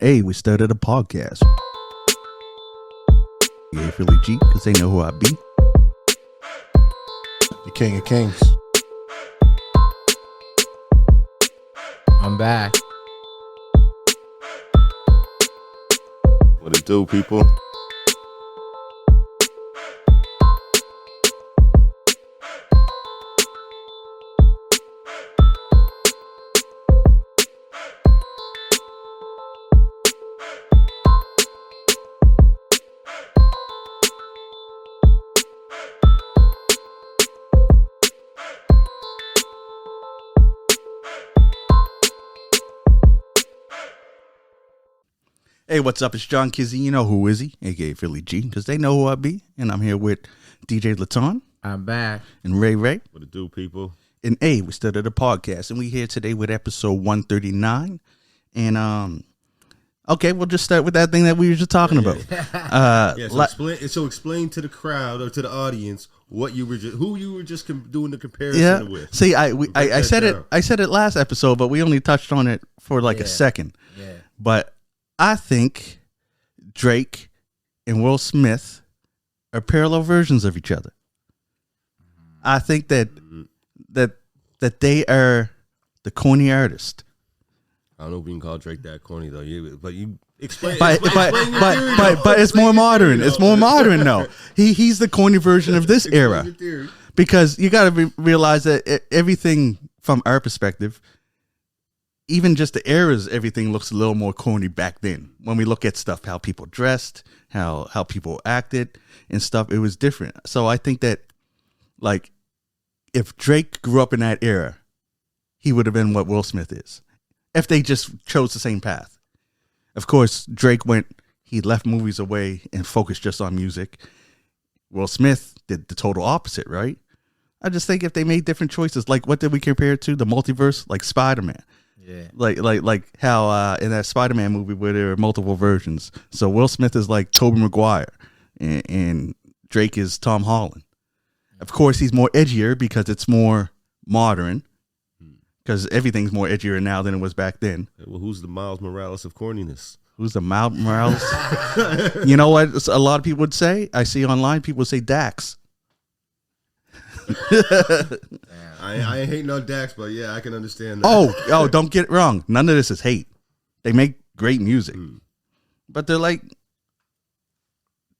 Hey, we started a podcast. Yeah, Philly G, because they know who I be. The King of Kings. I'm back. What it do, people? Hey, what's up? It's John Kizzy. You know who is he? A.K.A. Philly G, because they know who I be. And I'm here with DJ Laton. I'm back. And Ray. What it do, people? And A, we started a podcast. And we here today with episode 139. And, okay, we'll just start with that thing that we were just talking about. So explain to the crowd or to the audience what you were who you were just doing the comparison with. See, I said it. I said it last episode, but we only touched on it for a second. Yeah. But I think Drake and Will Smith are parallel versions of each other. I think that they are the corny artist. I don't know if we can call Drake that corny though. But you explain. But it's more modern. It's more modern though. He's the corny version of this era, because you got to realize that everything from our perspective, even just the eras, everything looks a little more corny back then. When we look at stuff, how people dressed, how people acted and stuff, it was different. So I think that, like, if Drake grew up in that era, he would have been what Will Smith is, if they just chose the same path. Of course, Drake he left movies away and focused just on music. Will Smith did the total opposite, right? I just think if they made different choices, like what did we compare it to? The multiverse, like Spider-Man. Yeah. Like how in that Spider-Man movie where there are multiple versions. So Will Smith is like Tobey Maguire and Drake is Tom Holland. Of course, he's more edgier because it's more modern, because everything's more edgier now than it was back then. Well, who's the Miles Morales of corniness? Who's the Miles Morales? You know what a lot of people would say? I see online people say Dax. I ain't hating on Dax, but yeah, I can understand that. Oh, don't get it wrong. None of this is hate. They make great music. But they're like,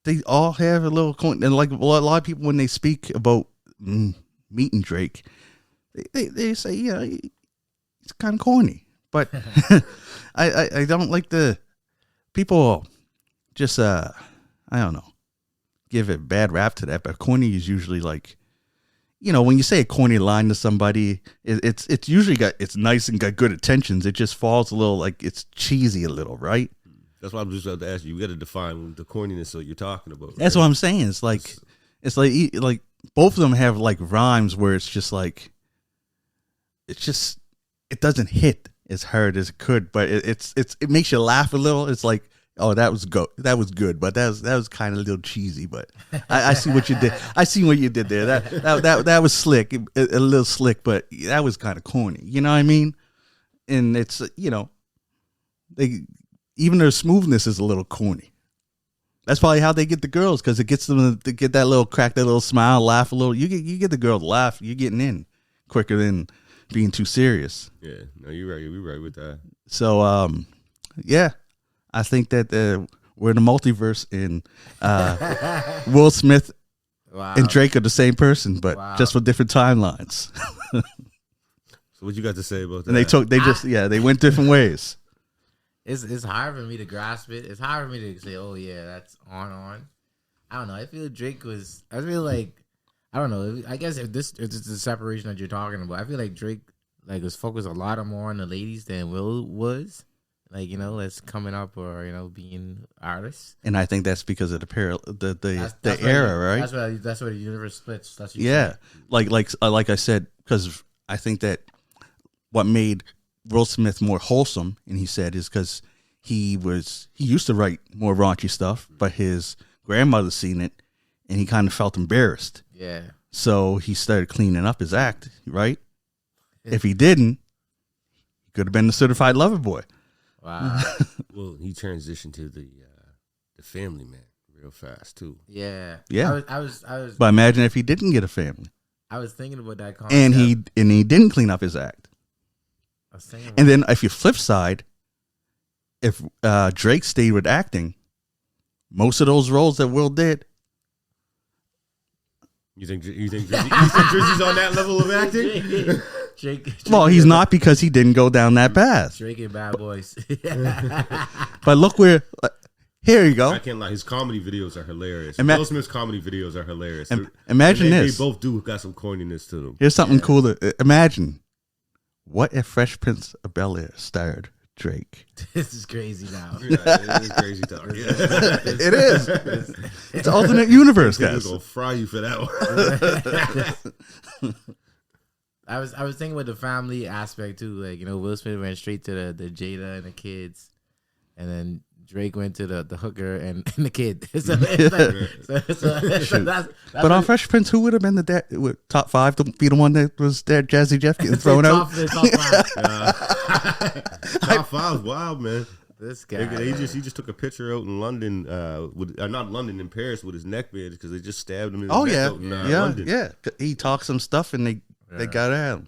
they all have a little, and like a lot of people when they speak about meeting Drake, they say, yeah, it's kind of corny. But I don't like the people just, I don't know, give a bad rap to that. But corny is usually like, you know, when you say a corny line to somebody, it's usually it's nice and got good intentions. It just falls a little like it's cheesy a little, right? That's why I'm just about to ask you. You got to define the corniness that you're talking about. Right? That's what I'm saying. It's like both of them have like rhymes where it's just like it doesn't hit as hard as it could, but it makes you laugh a little. It's like, oh, that was good, but that was kind of a little cheesy. But I see what you did. I see what you did there. That was slick, a little slick, but that was kind of corny. You know what I mean? And it's even their smoothness is a little corny. That's probably how they get the girls, because it gets them to get that little crack, that little smile, laugh a little. You get the girl to laugh. You're getting in quicker than being too serious. Yeah, no, you're right. You're right with that. So, yeah. I think that we're in the multiverse, and Will Smith and Drake are the same person, but just for different timelines. So what you got to say about that? And they went different ways. It's hard for me to grasp it. It's hard for me to say, oh yeah, that's on. I don't know. I feel I don't know. I guess if it's the separation that you're talking about, I feel like Drake was focused a lot more on the ladies than Will was. That's coming up or, being artists. And I think that's because of the era, right? That's where the universe splits. That's what yeah. Like I said, because I think that what made Will Smith more wholesome, and he said, is because he used to write more raunchy stuff, but his grandmother seen it and he kind of felt embarrassed. Yeah. So he started cleaning up his act, right? If he didn't, he could have been the certified lover boy. Wow. Well, he transitioned to the family man real fast too. Yeah. Yeah. I was. But imagine if he didn't get a family, I was thinking about that concept. and he didn't clean up his act. I was thinking And then if you flip side, if Drake stayed with acting, most of those roles that Will did. You think Drizzy's on that level of acting? Drake, Well, he's not, because he didn't go down that path. Drake and Bad Boys. But look where. Here you go. I can't lie. His comedy videos are hilarious. Will Smith's comedy videos are hilarious. Imagine this. They both do got some corniness to them. Here's something cool to imagine. What if Fresh Prince of Bel-Air starred Drake? This is crazy now. Yeah, it is crazy talk. Yeah. It is. It's alternate universe, guys. Gonna fry you for that one. I was thinking with the family aspect too. Like, Will Smith went straight to the Jada and the kids, and then Drake went to the hooker and the kid. But on Fresh Prince, who would have been the dad? Top 5 to be the one that was there? Jazzy Jeff getting thrown out. Top 5, wild man. This guy. He just took a picture out in London, not London, in Paris with his neck bandage because they just stabbed him in his neck out in London. Yeah. He talked some stuff and they got at him.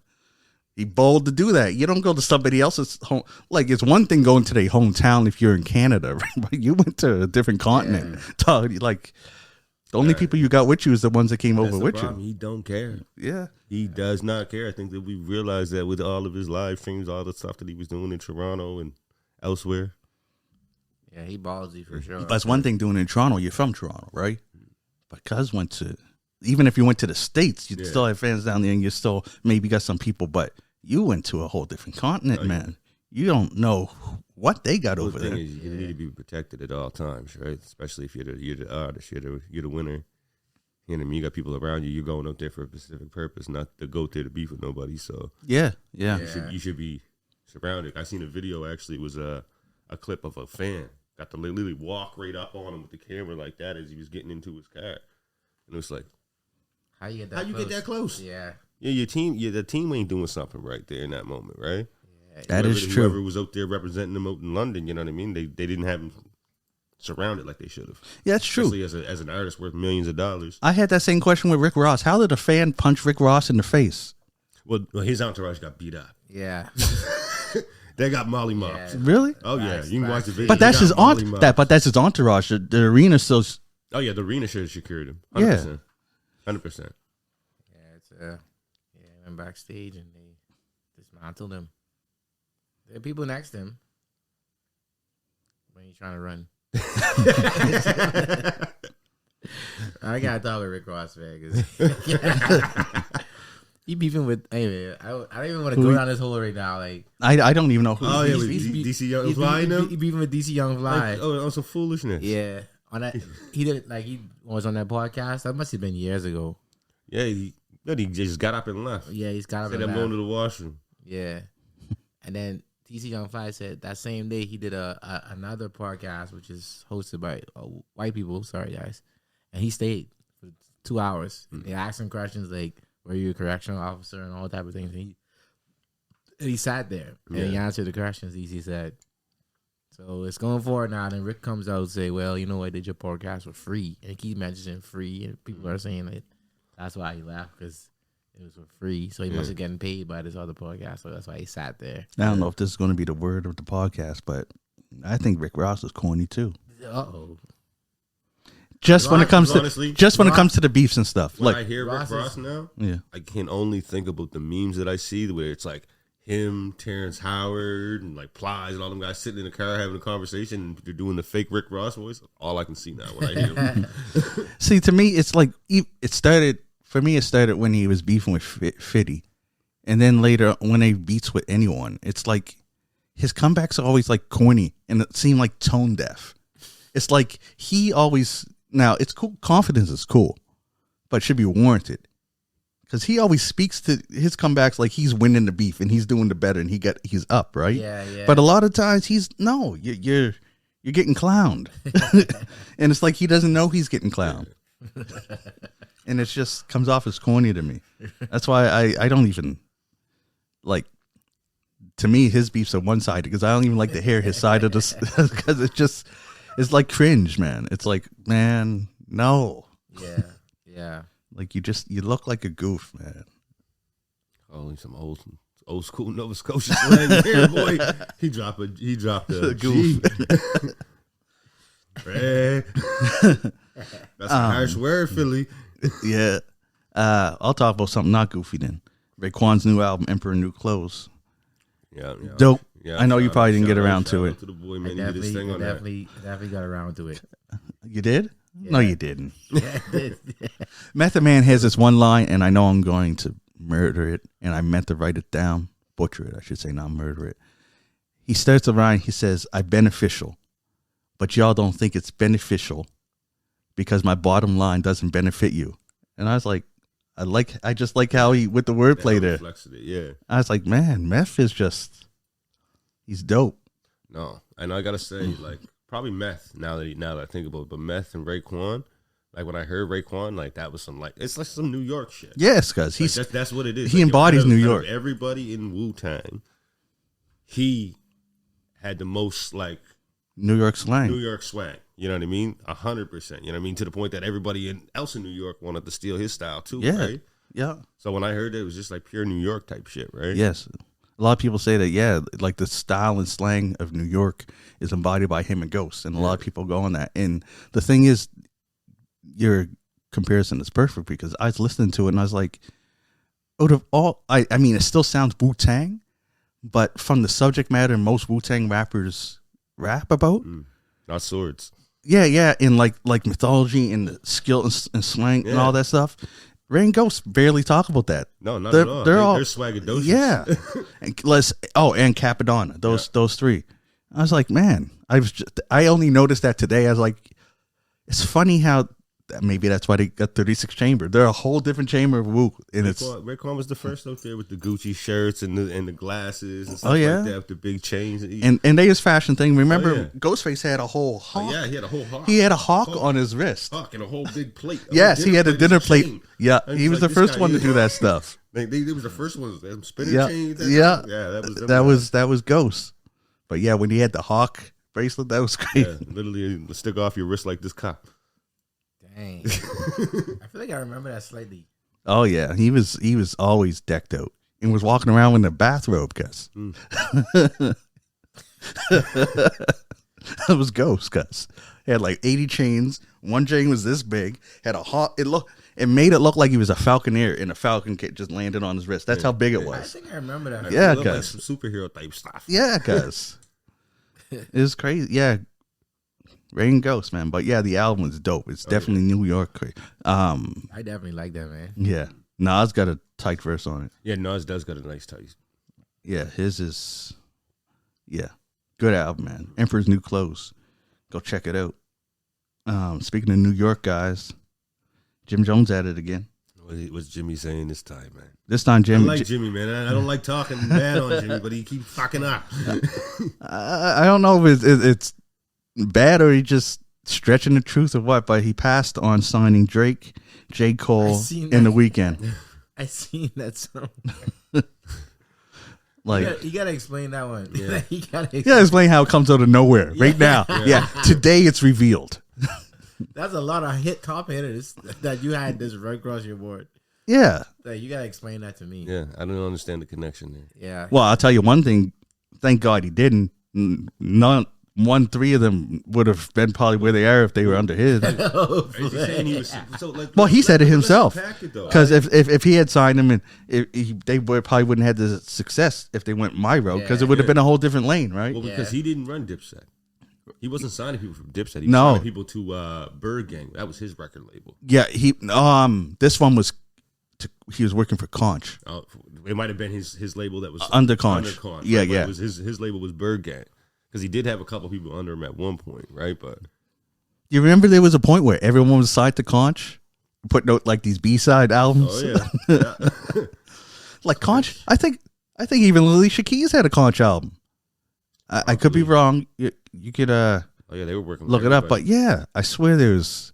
He bold to do that. You don't go to somebody else's home. Like, it's one thing going to their hometown if you're in Canada, right? But you went to a different continent. Like, the only people you got with you is the ones that came over with you. He don't care. Yeah. He does not care. I think that we realized that with all of his live streams, all the stuff that he was doing in Toronto and elsewhere. Yeah, he ballsy for sure. That's one thing doing in Toronto. You're from Toronto, right? But Cuz went to, even if you went to the States, you'd still have fans down there, and you still maybe got some people, but you went to a whole different continent, man. You don't know what they got over there. You need to be protected at all times, right? Especially if you're the artist, you're the winner. You know what I mean? You got people around you. You're going out there for a specific purpose, not to go there to beef with nobody. So yeah. You should be surrounded. I seen a video, actually. It was a clip of a fan got to literally walk right up on him with the camera like that as he was getting into his car, and it was like, how you get that close? Yeah, the team ain't doing something right there in that moment, right? Yeah, that is true. Whoever was out there representing them out in London, you know what I mean? They didn't have him surrounded like they should have. Yeah, that's true. Especially as an artist worth millions of dollars. I had that same question with Rick Ross. How did a fan punch Rick Ross in the face? Well, his entourage got beat up. Yeah. They got molly mopped. Yeah. Really? Oh yeah, you can watch the video. But that's his entourage. The arena still. Oh yeah, the arena should have secured him. 100%. 100%. Yeah, went backstage and they dismantled him. There are people next to him when he's trying to run. I gotta talk with Rick Ross, man. He beefing with. Hey, I don't even want to go down this hole right now. Like, I don't even know who. Oh yeah, DC Young Fly. He beefing with DC Young Fly. Like, on some foolishness. Yeah, on that he did like he was on that podcast. That must have been years ago. Yeah, he just got up and left. Yeah, he's got up and left. Said I'm going to the washroom. Yeah, and then DC Young Fly said that same day he did another podcast which is hosted by white people. Sorry guys, and he stayed for 2 hours. Mm-hmm. They asked him questions like, were you a correctional officer and all type of things? And he sat there and he answered the questions. He said, so it's going forward now. Then Rick comes out and say, well, you know, I did your podcast for free. And he keeps mentioning free. And people are saying that that's why he left, because it was for free. So he must have gotten paid by this other podcast. So that's why he sat there. I don't know if this is going to be the word of the podcast, but I think Rick Ross is corny too. Uh-oh. When it comes to the beefs and stuff. When like I hear Rick Ross now, yeah, I can only think about the memes that I see where it's like him, Terrence Howard, and like Plies and all them guys sitting in the car having a conversation, and they're doing the fake Rick Ross voice. All I can see now when I hear him. See, to me, it's like it started when he was beefing with Fitty, and then later when he beats with anyone, it's like his comebacks are always like corny and it seemed like tone deaf. It's like he always. Now, it's cool. Confidence is cool, but it should be warranted. Because he always speaks to his comebacks like he's winning the beef and he's doing the better and he's up, right? Yeah. But a lot of times you're getting clowned. And it's like he doesn't know he's getting clowned. And it just comes off as corny to me. That's why I don't even like to me, his beefs are one sided because I don't even like to hear his side of this because it's like cringe, man. It's like, man, no. Yeah. Like you look like a goof, man. Oh, some old school Nova Scotia slang here, boy. He dropped a goof. That's a harsh word, Philly. Yeah. I'll talk about something not goofy then. Raekwon's new album, Emperor New Clothes. Yeah. Dope. Yeah, I know you probably didn't get around to it. To the boy, I man, he did his thing on that. definitely got around to it. You did? Yeah. No, you didn't. Yeah, I did. Method Man has this one line, and I know I'm going to murder it, and I meant to write it down. Butcher it, I should say, not murder it. He starts a line, he says, "I'm beneficial, but y'all don't think it's beneficial because my bottom line doesn't benefit you." And I was like, I just like how he, with the wordplay there. Yeah. I was like, man, Meth is just, he's dope. No, and I gotta say, like, probably Meth. Now that I think about it, but Meth and Raekwon, like when I heard Raekwon, like that was some it's like some New York shit. Yes, because he's that's what it is. He like, embodies New out York. of everybody in Wu-Tang, he had the most like New York slang. New York swag. You know what I mean? 100%. You know what I mean? To the point that everybody else in New York wanted to steal his style too. Yeah. Right? Yeah. So when I heard it was just like pure New York type shit, right? Yes. A lot of people say that, yeah, like the style and slang of New York is embodied by him and Ghost. And a lot of people go on that. And the thing is, your comparison is perfect because I was listening to it and I was like, out of all, I mean, it still sounds Wu-Tang, but from the subject matter most Wu-Tang rappers rap about. Not swords. Yeah. In like mythology and the skill and slang and all that stuff. Ray and Ghost barely talk about that. No, not at all. They're swaggadocious. Yeah. And Capadonna. Those three. I was like, man, I only noticed that today. I was like, it's funny how maybe that's why they got 36 Chamber. They're a whole different chamber of Wu. And Raekwon was the first out there with the Gucci shirts and the glasses and stuff like that with the big chains. And they his fashion thing. Remember, Ghostface had a whole hawk. Yeah, he had a whole hawk. He had a hawk on his wrist. Hawk and a whole big plate. Yes, he had a dinner plate. Chain. Yeah, he was the first one to do that stuff. They was the first ones. Them spinner chains. That was Ghost. But yeah, when he had the hawk bracelet, that was great. Yeah, literally stick off your wrist like this cop. Dang. I feel like I remember that slightly. Oh yeah, he was always decked out and was walking around in a bathrobe, Gus. That was Ghost, Gus. He had like 80 chains. One chain was this big. Had a hawk. It made it look like he was a falconer, and a falcon just landed on his wrist. That's how big it was. I think I remember that. Yeah, Gus. Gus. Like some superhero type stuff. Yeah, Gus. It was crazy. Yeah. Rain Ghost, man. But yeah, the album is dope. It's definitely New York. I definitely like that, man. Yeah. Nas got a tight verse on it. Yeah, Nas does got a nice tight. Yeah, his is good album, man. Emperor's New Clothes. Go check it out. Speaking of New York guys, Jim Jones at it again. What's Jimmy saying this time, man? This time, Jimmy. I like Jimmy, man. I don't like talking bad on Jimmy, but he keeps fucking up. I don't know if it's bad or he just stretching the truth or what, but he passed on signing Drake, J. Cole, and The Weeknd. I seen that song. Like you gotta explain that one. Yeah. You gotta explain how it comes out of nowhere right now. Yeah. Today it's revealed. That's a lot of top hitters that you had this right across your board. Yeah. Like, you gotta explain that to me. Yeah, I don't understand the connection there. Yeah. Well, I'll tell you one thing. Thank God he didn't. Three of them would have been probably where they are if they were under his. Well, he said it himself. Because if he had signed him, and they probably wouldn't have had the success if they went my road, because it would have been a whole different lane, right? Well, because he didn't run Dipset. He wasn't signing people from Dipset. He was signing people to Bird Gang. That was his record label. Yeah, this one was. He was working for Conch. It might have been his label that was under Conch. Yeah, right? yeah. It was his label was Bird Gang, because he did have a couple people under him at one point, right? But you remember there was a point where everyone was signed to Conch, putting out like these B-side albums. Oh yeah, like Conch. I think even Alicia Keys had a Conch album. I could be wrong. You could they were working. Look it up, but yeah, I swear there's.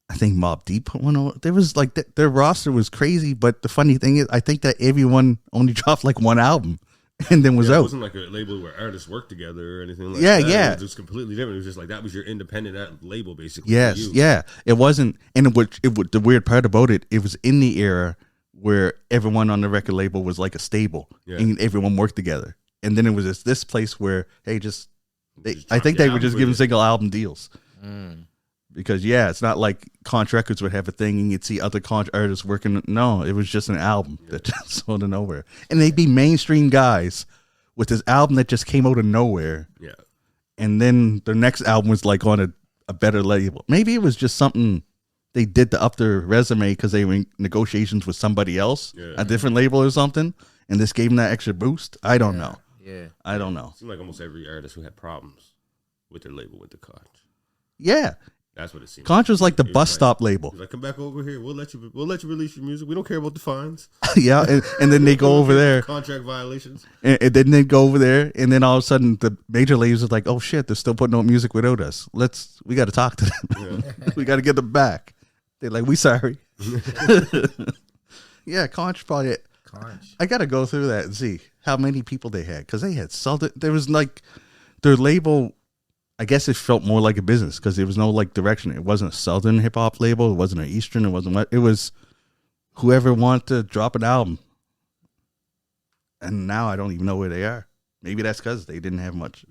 I think Mobb Deep put one over. There was like their roster was crazy, but the funny thing is, I think that everyone only dropped like one album, and then was It out. wasn't like a label where artists work together or anything like Yeah, that. yeah. It was just completely different. It was just like that was your independent label, basically. Yes, for you. yeah. It wasn't, and the weird part about it, it was in the era where everyone on the record label was like a stable, and everyone worked together. And then it was just this place where, hey, I think they were just giving single album deals. Because it's not like Conch Records would have a thing and you'd see other Conch artists working. No, it was just an album that just out of nowhere, and they'd be mainstream guys with this album that just came out of nowhere. Yeah, and then the next album was like on a better label. Maybe it was just something they did to up their resume because they were in negotiations with somebody else, a different label or something, and this gave them that extra boost. I don't know. Yeah, I don't know. It seemed like almost every artist who had problems with their label went to Conch. Yeah. That's what it seemed. Conch was like the bus stop label. Like, come back over here. We'll let you release your music. We don't care about the fines. Yeah, and then they go over there. Contract violations. And then they go over there, and then all of a sudden the major labels are like, "Oh shit, they're still putting out music without us. We got to talk to them. Yeah. We got to get them back." They're like, "We sorry." Yeah, Conch probably. Conch. I got to go through that and see how many people they had, because they had Southern. There was like their label. I guess it felt more like a business because there was no like direction. It wasn't a Southern hip hop label. It wasn't an Eastern. It wasn't what. It was whoever wanted to drop an album. And now I don't even know where they are. Maybe that's because they didn't have much.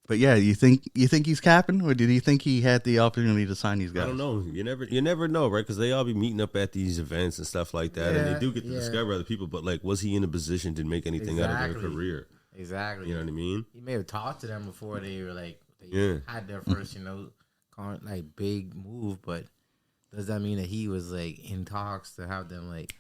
But yeah, you think he's capping, or did he think he had the opportunity to sign these guys? I don't know. You never know, right? Because they all be meeting up at these events and stuff like that, and they do get to discover other people. But like, was he in a position to make anything out of their career? Exactly. You know what I mean? He may have talked to them before they were like had their first, like big move, but does that mean that he was like in talks to have them like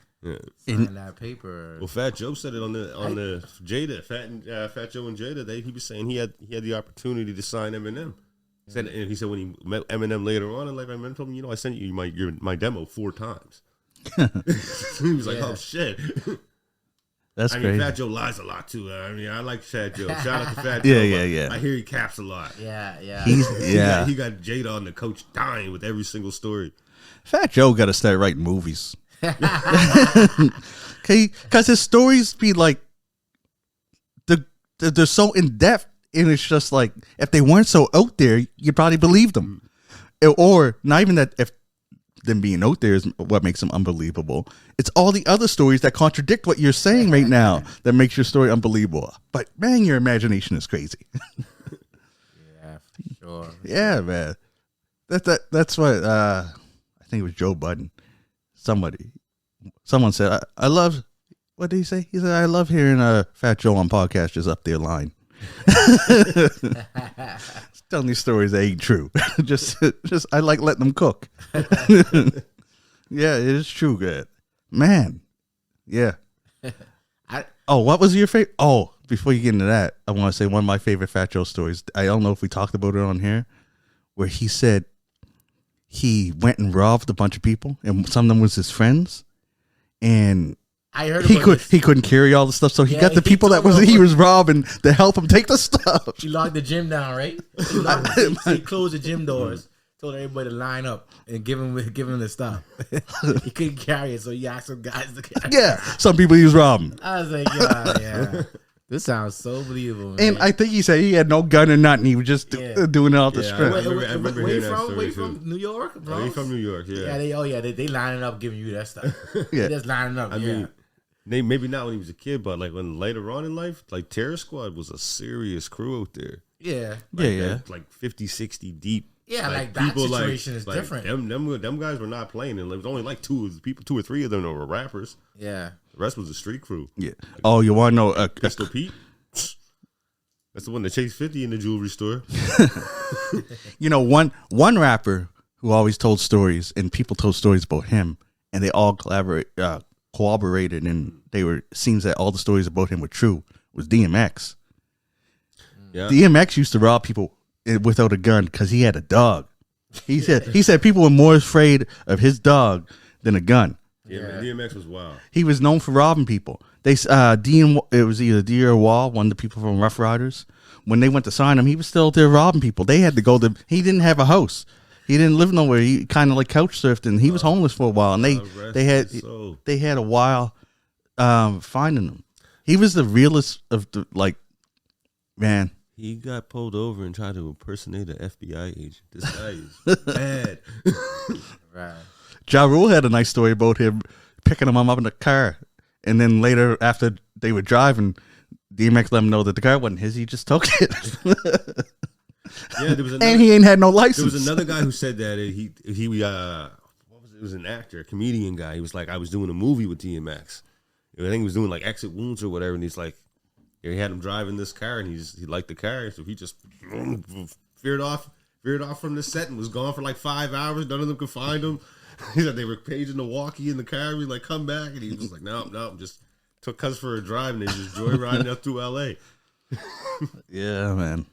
sign that paper? Well, Fat Joe said it on the Jada, Fat Joe and Jada. He was saying he had the opportunity to sign Eminem. He said when he met Eminem later on in life, Eminem told him, I sent you my demo 4 times. He was like, oh shit. That's crazy. Fat Joe lies a lot too. I mean, I like Fat Joe. Shout out to Fat Joe. Yeah. I hear he caps a lot. Yeah. He got Jada on the coach dying with every single story. Fat Joe got to start writing movies. Because his stories be like, they're so in depth, and it's just like, if they weren't so out there, you'd probably believe them. Or not even that, if them being out there is what makes them unbelievable. It's all the other stories that contradict what you're saying right now that makes your story unbelievable. But man, your imagination is crazy. Yeah, for sure. Yeah, man. That's what I think it was Joe Budden. Someone said, I love, what did he say? He said, I love hearing Fat Joe on podcast just up their line. Telling these stories that ain't true. just I like letting them cook. Yeah, it is true, good. Man. Yeah. What was your favorite? Oh, before you get into that, I want to say one of my favorite Fat Joe stories. I don't know if we talked about it on here, where he said he went and robbed a bunch of people, and some of them was his friends, and I heard he couldn't carry all the stuff, so he got the people he was robbing to help him take the stuff. He locked the gym down, right? He closed the gym doors, told everybody to line up and give him the stuff. He couldn't carry it, so he asked some guys to carry it. Yeah, some people he was robbing. I was like, yeah. This sounds so believable, man. And I think he said he had no gun or nothing. He was just doing it off the strength. I remember hearing that story from New York, bro. He's from New York, yeah. They lining up giving you that stuff. They just lining up. I mean, maybe not when he was a kid, but like when later on in life, like Terror Squad was a serious crew out there. Yeah. Like 50, 60 deep. Yeah, like that situation is different. Them guys were not playing, and there was only like 2 or 3 of them that were rappers. Yeah. The rest was a street crew. Yeah. Oh, you want to know? Pistol Pete? That's the one that chased 50 in the jewelry store. One rapper who always told stories, and people told stories about him, and they all collaborated, and seems that all the stories about him were true, was DMX. Yeah. DMX used to rob people without a gun because he had a dog. He said people were more afraid of his dog than a gun. Yeah, man, DMX was wild. He was known for robbing people. It was either D or Wall, one of the people from Rough Riders. When they went to sign him, he was still there robbing people. They had to go to. He didn't have a house. He didn't live nowhere. He kind of like couch surfed, and he was homeless for a while. And they had a while finding him. He was the realest of the man. He got pulled over and tried to impersonate an FBI agent. This guy is bad. Right. Ja Rule had a nice story about him picking him up in the car, and then later after they were driving, DMX let him know that the car wasn't his. He just took it. Yeah, there was another, and he ain't had no license. There was another guy who said that he what was it? It was an actor, a comedian guy. He was like, I was doing a movie with DMX. I think he was doing like Exit Wounds or whatever, and he's like, he had him driving this car, and he liked the car, so he just veered off from the set and was gone for like 5 hours. None of them could find him. He said they were paging the walkie in the car. We like, come back, and he was like, no, just took us for a drive, and they just joyriding up through LA. Yeah, man.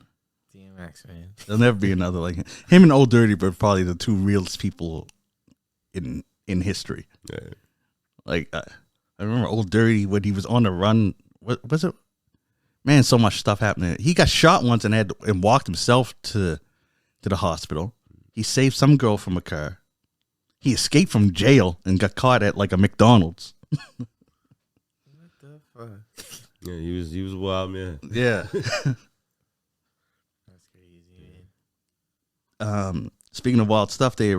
DMX, man. There'll never be another like him. Him and Old Dirty were probably the two realest people in history. Yeah. Like I remember Old Dirty when he was on the run. What was it? Man, so much stuff happening. He got shot once and walked himself to the hospital. He saved some girl from a car. He escaped from jail and got caught at like a McDonald's. What the fuck? Yeah, he was a wild man. Yeah. That's crazy, man. Speaking of wild stuff, two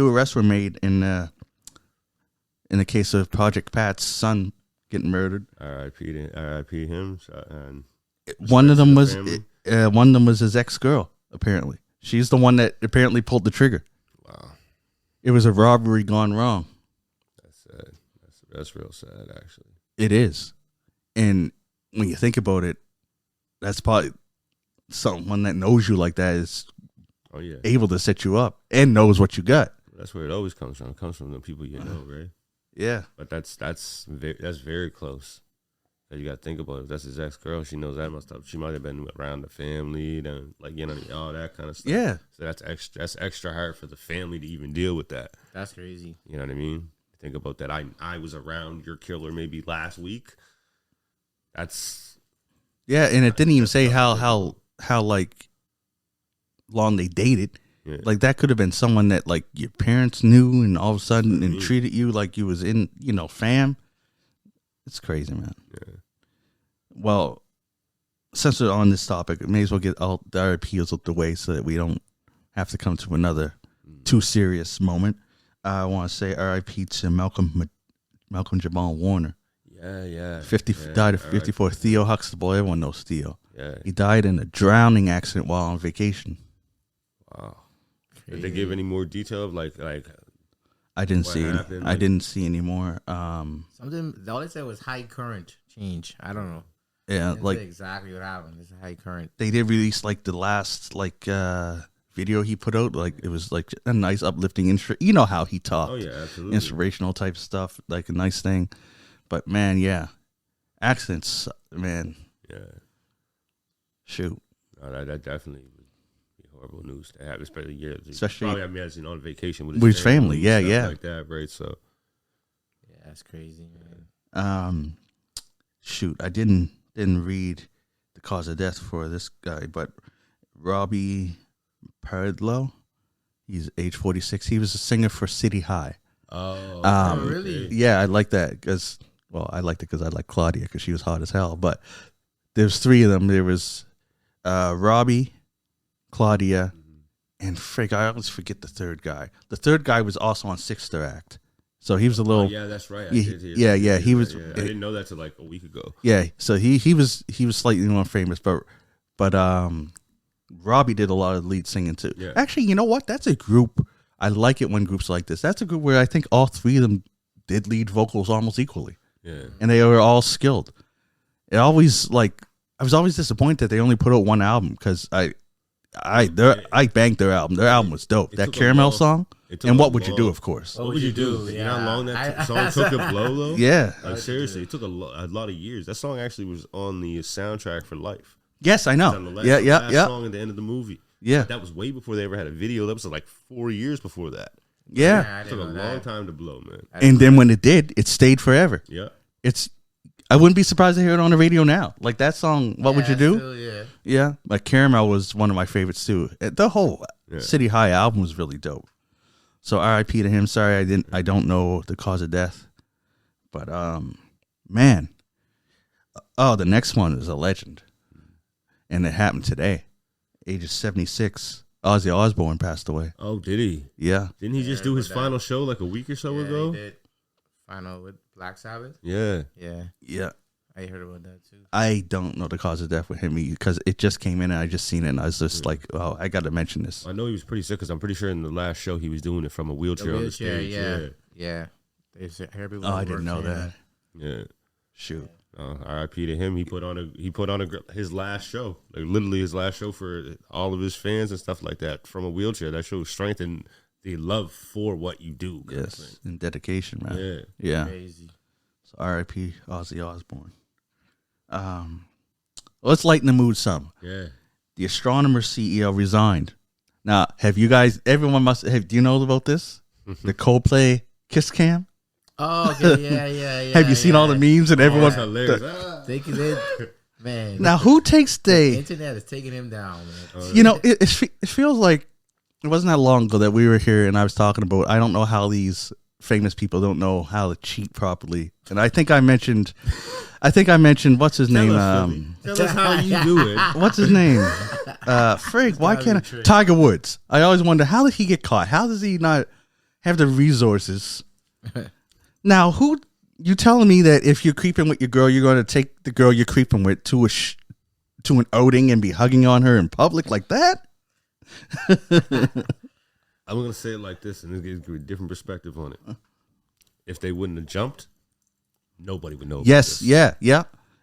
arrests were made in the case of Project Pat's son getting murdered. R.I.P. him. And one of them was his ex-girl, apparently. She's the one that apparently pulled the trigger. Wow. It was a robbery gone wrong. That's sad. That's real sad, actually. It is. And when you think about it, that's probably someone that knows you like that is able to set you up and knows what you got. That's where it always comes from. It comes from the people you know, right? Yeah. But that's very close. You got to think about it. If that's his ex-girl, she knows that much stuff. She might have been around the family, then all that kind of stuff. Yeah. So that's extra hard for the family to even deal with that. That's crazy. You know what I mean? Think about that. I was around your killer maybe last week. That's and it didn't even say how like long they dated. Yeah. Like that could have been someone that like your parents knew and all of a sudden and treated you like you was in fam. It's crazy, man. Yeah. Well, since we're on this topic, may as well get all the RIPs out the way so that we don't have to come to another too serious moment. I want to say RIP to Malcolm Jamal Warner. Yeah. Died at 54. Theo Huxtable, everyone knows Theo. Yeah. He died in a drowning accident while on vacation. Wow. Did they give any more detail of like I didn't see any, I didn't see any more. Something all they said was high current change. I don't know. Yeah, like exactly what happened. It's high current. They did release like the last video he put out. Like it was like a nice uplifting you know how he talked. Oh yeah, absolutely. Inspirational type stuff, like a nice thing. But man, yeah, accidents, man. Yeah. Shoot. No, that definitely would be horrible news to have, especially probably on vacation with his family. Yeah, like that, right? So, yeah, that's crazy, man. Shoot, I didn't read the cause of death for this guy, but Robbie Pardlow, he's age 46. He was a singer for City High. Oh, really? Yeah, I like that because I liked it because I like Claudia because she was hot as hell. But there's three of them. There was Robbie, Claudia, and I always forget the third guy. The third guy was also on Sixth Act, so he was a little. Yeah, that's right. He was. I didn't know that till like a week ago. Yeah, so he was slightly more famous, but Robbie did a lot of lead singing too. Yeah. Actually, you know what? That's a group. I like it when groups like this. That's a group where I think all three of them did lead vocals almost equally. Yeah, and they were all skilled. I was always disappointed that they only put out one album because I banked their album. Their album was dope. That Caramel song. And What Would You Do, of course. What Would You Do? You know how long that song took to blow, though? Yeah. Like, seriously, it took a lot of years. That song actually was on the soundtrack for Life. Yes, I know. Last song at the end of the movie. Yeah. That was way before they ever had a video. That was like 4 years before that. Yeah. It took a long time to blow, man. And then when it did, it stayed forever. Yeah. I wouldn't be surprised to hear it on the radio now. Like that song, What Would You Do? Still, yeah. Like Caramel was one of my favorites too. The whole City High album was really dope. So R.I.P. to him. Sorry, I don't know the cause of death. But man, Oh, the next one is a legend, and it happened today. Age of 76, Ozzy Osbourne passed away. Oh, did he? Yeah. Didn't he just do his final show like a week or so ago? He did. Final with Black Sabbath. Yeah. Yeah. I heard about that too. I don't know the cause of death with him because it just came in and I just seen it and I was just like, oh, I got to mention this. I know he was pretty sick because I'm pretty sure in the last show he was doing it from a wheelchair on the stage. Yeah. Oh, I didn't know that. Yeah. Shoot. R.I.P. to him. He put on his last show, like literally his last show for all of his fans and stuff like that from a wheelchair. That shows strength and the love for what you do. Yes, and dedication, man. Yeah. Crazy. So R.I.P. Ozzy Osbourne. Let's lighten the mood some. Yeah. The Astronomer CEO resigned. Now, have you guys? Everyone must have. Do you know about this? The Coldplay kiss cam. Oh, okay. Yeah. Have you seen all the memes and everyone? They man. Now, who takes the internet is taking him down, man. You know, it feels like it wasn't that long ago that we were here and I was talking about. I don't know how these famous people don't know how to cheat properly, and I think I mentioned what's his name? Tell us how you do it. What's his name? Frig. Why can't I? Tiger Woods. I always wonder, how did he get caught? How does he not have the resources? Now, who you telling me that if you're creeping with your girl, you're going to take the girl you're creeping with to an outing and be hugging on her in public like that? I'm going to say it like this, and this gives you a different perspective on it. If they wouldn't have jumped, nobody would know about this. Yeah.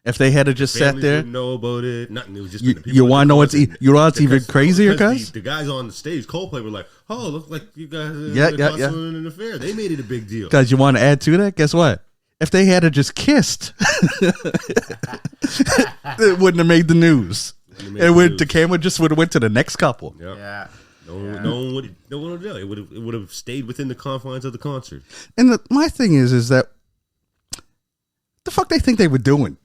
If they had to just sat there, wouldn't know about it. Nothing. It was just you want to know what's even crazier, cuz the guys on the stage, Coldplay, were like, "Oh, look like you guys in an affair." They made it a big deal. Because you want to add to that? Guess what? If they had to just kissed, it wouldn't have made the news. The camera just would have went to the next couple. Yep. Yeah. No one would have done it. It would have stayed within the confines of the concert. And my thing is that the fuck they think they were doing?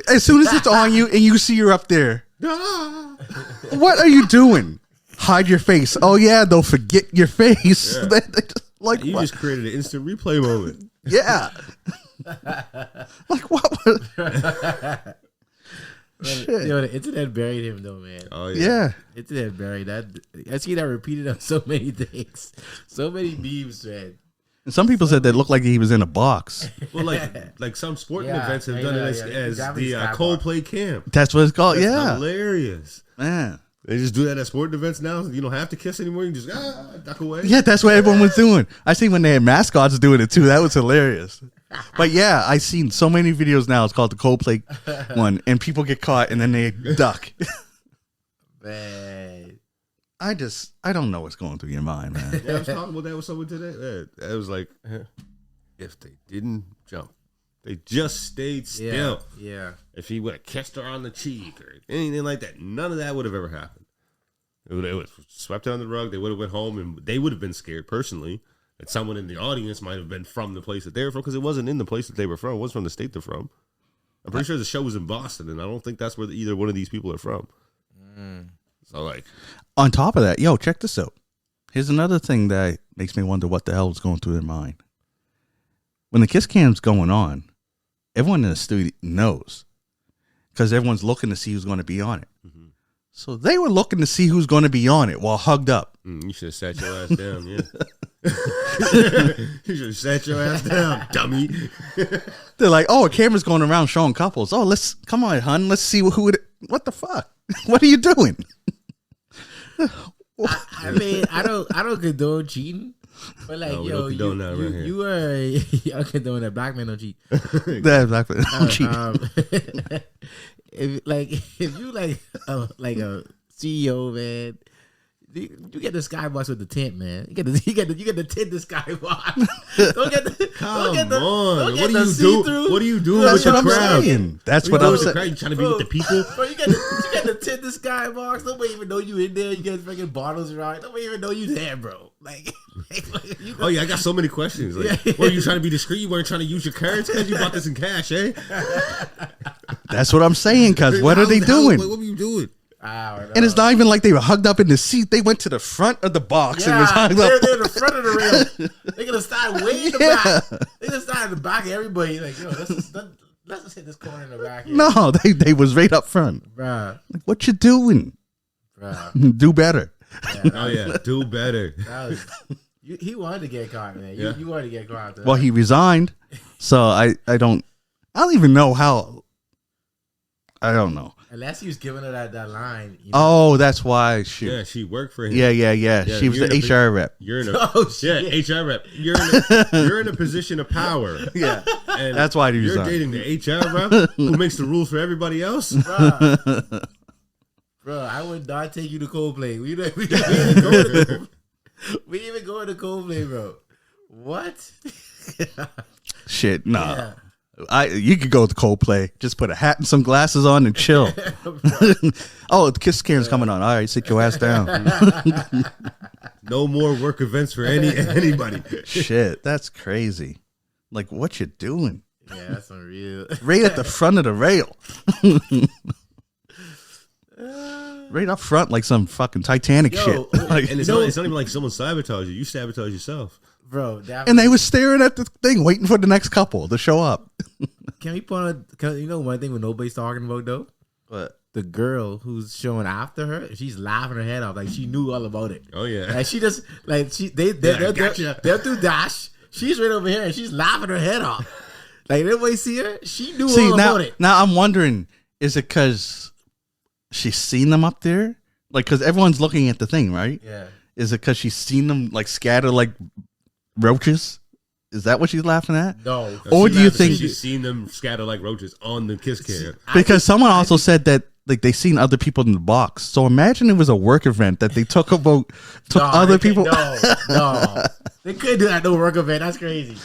As soon as it's on you and you see you're up there, what are you doing? Hide your face. Oh yeah, they'll forget your face. Yeah. Like you just created an instant replay moment. Yeah. Like what? Shit. Yo, the internet buried him though, man. Oh yeah. Internet buried that. I see that repeated on so many things, so many memes, man. And some people said that looked like he was in a box. Well, like some sporting events have done it as the Coldplay camp. That's what it's called. That's hilarious, man. They just do that at sporting events now. You don't have to kiss anymore. You just duck away. Yeah, that's what everyone was doing. I see when they had mascots doing it too. That was hilarious. But yeah, I've seen so many videos now. It's called the Coldplay one, and people get caught and then they duck. Man. I don't know what's going through your mind, man. Yeah, I was talking about that with someone today. It was like, if they didn't jump, they just stayed still. Yeah. If he would have kissed her on the cheek or anything like that, none of that would have ever happened. It would have swept it on the rug. They would have went home, and they would have been scared personally that someone in the audience might have been from the place that they were from, because it wasn't in the place that they were from. It wasn't from the state they're from. I'm pretty sure the show was in Boston, and I don't think that's where either one of these people are from. So, like, on top of that, check this out. Here's another thing that makes me wonder what the hell was going through their mind. When the kiss cam's going on, everyone in the studio knows, because everyone's looking to see who's going to be on it. Mm-hmm. So they were looking to see who's going to be on it while hugged up. You should have sat your ass down, yeah. You should have sat your ass down, dummy. They're like, oh, a camera's going around showing couples. Oh, come on, hun. Let's see what the fuck? What are you doing? I mean, I don't condone cheating, but like, no, you don't condone that. Black men don't cheat. That black men don't cheat. If you like a CEO, man, you get the skybox with the tent, man. You get the tent, the skybox. Don't get the. Come on, what are you doing with the crowd? That's what I'm saying. You trying to be with the people? Bro, you get the tent, the skybox. Nobody even know you in there. You got freaking bottles around. Nobody even know you there, bro. Oh yeah, I got so many questions. Like, were you trying to be discreet? You weren't trying to use your cards because you bought this in cash, eh? That's what I'm saying. Cause what are they doing? What were you doing? And it's not even like they were hugged up in the seat. They went to the front of the box and was hugged up. They're in the front of the rail. They could have started way in the back. They could have started in the back of everybody. Like, yo, let's just hit this corner in the back here. No, they was right up front. Bruh. Like, what you doing? Bruh. Do better. Yeah, Oh yeah, do better. He wanted to get caught, man. You wanted to get caught. Well, he resigned, so I don't even know how. I don't know. Unless he was giving her that line. Oh, that's why. Shoot. Yeah, she worked for him. Yeah. She was the HR rep. You're in a HR rep. You're in a position of power. Yeah, and that's why he you're resigned. dating the HR rep who makes the rules for everybody else. Bro, I would not take you to Coldplay. We didn't even go to Coldplay, bro. What? Shit, nah. Yeah. You could go to Coldplay. Just put a hat and some glasses on and chill. Oh, the Kiss Karen's coming on. All right, sit your ass down. No more work events for anybody. Shit, that's crazy. Like, what you doing? Yeah, that's unreal. Right at the front of the rail. Right up front, like some fucking Titanic shit. Like, And it's not even like someone sabotaged you. You sabotage yourself. Bro, and they was staring at the thing, waiting for the next couple to show up. Can we point out, you know one thing when nobody's talking about, though? What? The girl who's showing after her, she's laughing her head off. Like, she knew all about it. Oh, yeah. Like, she just, like, they're through Dash. She's right over here, and she's laughing her head off. Like, everybody see her? She knew all about it. Now, I'm wondering, is it because she's seen them up there? Like, because everyone's looking at the thing, right? Yeah. Is it because she's seen them, like, scatter like roaches? Is that what she's laughing at? No. Or do you think she's seen them scatter like roaches on the Kiss Can? Because someone also said that like they seen other people in the box. So imagine it was a work event that they took other people. No. They couldn't do that no work event. That's crazy.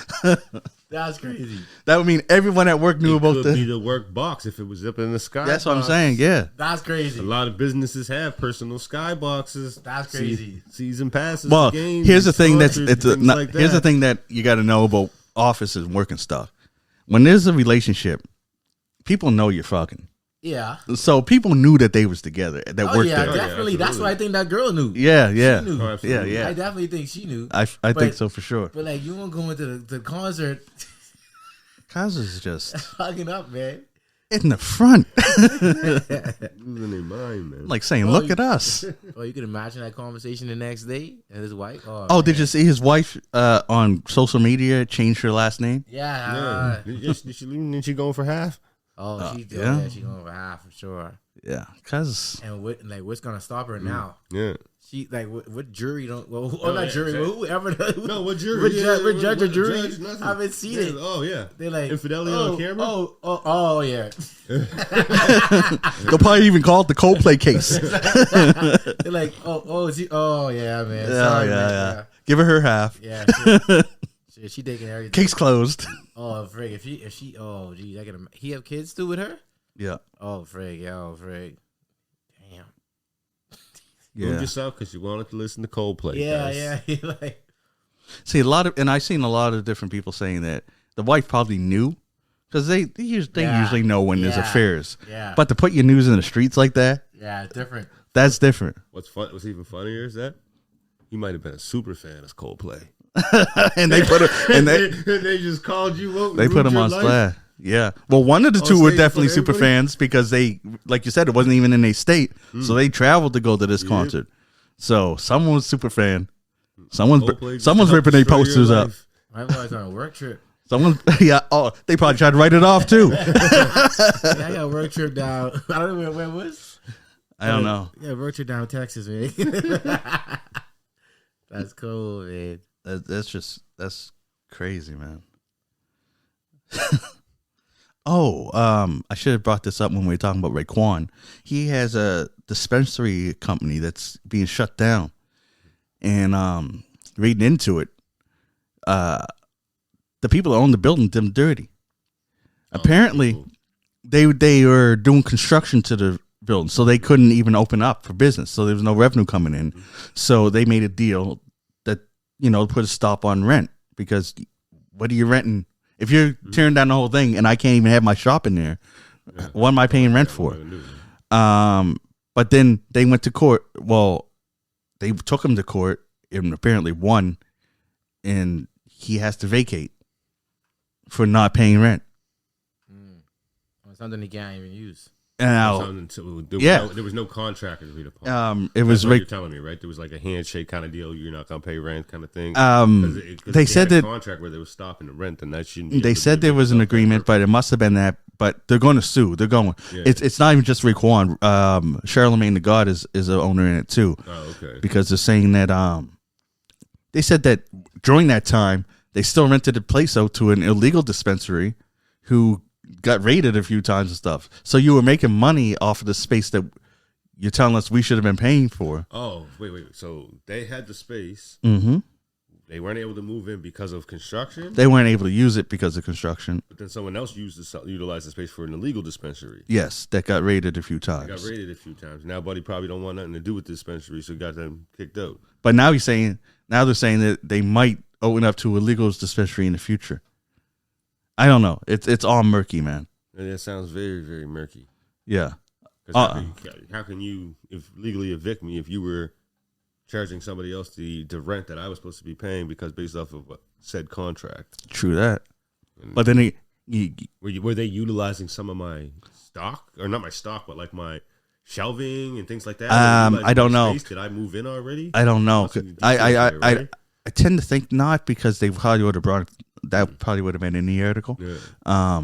That's crazy. That would mean everyone at work knew about It could be the work box if it was up in the sky. That's what I'm saying. Yeah. That's crazy. A lot of businesses have personal sky boxes. That's crazy. Season passes. Well, games, here's the thing here's that. the thing that you got to know about offices and work and stuff. When there's a relationship, people know you're fucking. Yeah. So people knew that they was together. That worked there. Definitely. That's what I think that girl knew. Yeah. She knew. Oh, yeah. I definitely think she knew. I think so for sure. But like, you won't go into the concert. Cause is just hugging up, man. In the front. Losing their mind, man. Like saying, look at us. Oh, you can imagine that conversation the next day and his wife. Oh, did you see his wife on social media change her last name? Yeah. Did she going for half? Oh, she's going for half for sure. Yeah, cause what's gonna stop her now? Yeah. She what jury don't? Well, not jury. Well, whoever. No, what jury? What judge or jury? Judge, I haven't seen it. Oh yeah. They're like infidelity on camera. Oh yeah. They'll probably even call it the Coldplay case. They're like yeah, man. Sorry, yeah. Give her half. Yeah. She taking everything. Case closed. Oh frig, if she oh geez, he have kids too with her? Yeah. Oh frig, damn. Yeah. Moved yourself because you wanted to listen to Coldplay. Yeah. Like, see I've seen a lot of different people saying that the wife probably knew because they usually know when there's affairs. Yeah. But to put your news in the streets like that, yeah, different. That's different. What's even funnier is that he might have been a super fan of Coldplay. And they put they just called you out. They put him on splash. Yeah. Well, one of the two were definitely super fans because they, like you said, it wasn't even in their state, so they traveled to go to this concert. So someone was super fan. Someone's ripping their posters up. I was on a work trip. Someone, they probably tried to write it off too. I got a work trip down. I don't know where it was. I don't know. Yeah, road trip down Texas, man. That's cool, man. That's crazy, man. I should have brought this up when we were talking about Raekwon. He has a dispensary company that's being shut down, and reading into it, the people that own the building did them dirty. Apparently, they were doing construction to the building, so they couldn't even open up for business. So there was no revenue coming in. So they made a deal that put a stop on rent, because what are you renting? If you're tearing down the whole thing and I can't even have my shop in there, what am I paying rent for? But then they went to court. Well, they took him to court and apparently won, and he has to vacate for not paying rent. Something he can't even use. Now, there was no contract agreed upon. It was what you're telling me, right? There was like a handshake kind of deal. You're not gonna pay rent, kind of thing. They said that contract where they were stopping the rent, and that shouldn't. They said there was an agreement, but it must have been that. But they're going to sue. They're going. Yeah. It's not even just Raekwon. Charlemagne the God is an owner in it too. Oh, okay. Because they're saying that they said that during that time they still rented a place out to an illegal dispensary who got raided a few times and stuff. So you were making money off of the space that you're telling us we should have been paying for. Oh, wait. So they had the space. Mm-hmm. They weren't able to move in because of construction? They weren't able to use it because of construction. But then someone else utilized the space for an illegal dispensary. Yes, that got raided a few times. Now Buddy probably don't want nothing to do with the dispensary, so got them kicked out. But now they're saying that they might open up to a legal dispensary in the future. I don't know. It's all murky, man. And it sounds very, very murky. Yeah. How can you legally evict me if you were charging somebody else the rent that I was supposed to be paying because based off of said contract? True that. But then were they utilizing some of my stock, or not my stock, but like my shelving and things like that? I don't know. Did I move in already? I don't know. I tend to think not, because they probably would have brought that. Probably would have been in the article. Yeah.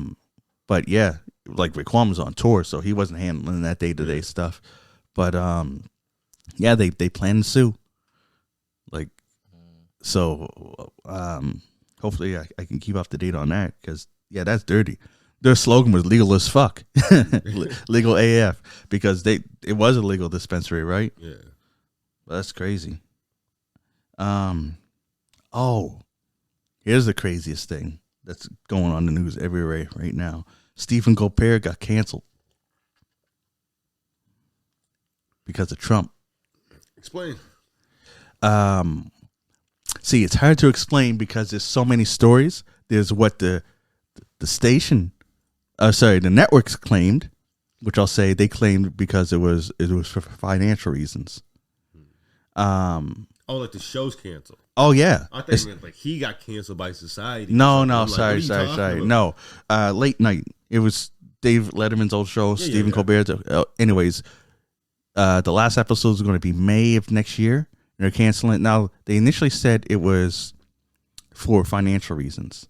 But yeah, like Raekwon was on tour, so he wasn't handling that day-to-day stuff. But yeah, they plan to sue. Like, so hopefully I can keep up to date on that, because yeah, that's dirty. Their slogan was legal as fuck, legal AF, because it was a legal dispensary, right? Yeah, but that's crazy. Oh, here's the craziest thing that's going on in the news everywhere right now. Stephen Colberts got canceled because of Trump. Explain. See, it's hard to explain because there's so many stories. There's what the station, the networks claimed, which I'll say they claimed because it was for financial reasons. Like the show's canceled. Oh yeah, I thought you meant like he got canceled by society. No, sorry. No, late night. It was Dave Letterman's old show. Stephen Colbert. Anyways, the last episode is going to be May of next year. They're canceling it now. They initially said it was for financial reasons.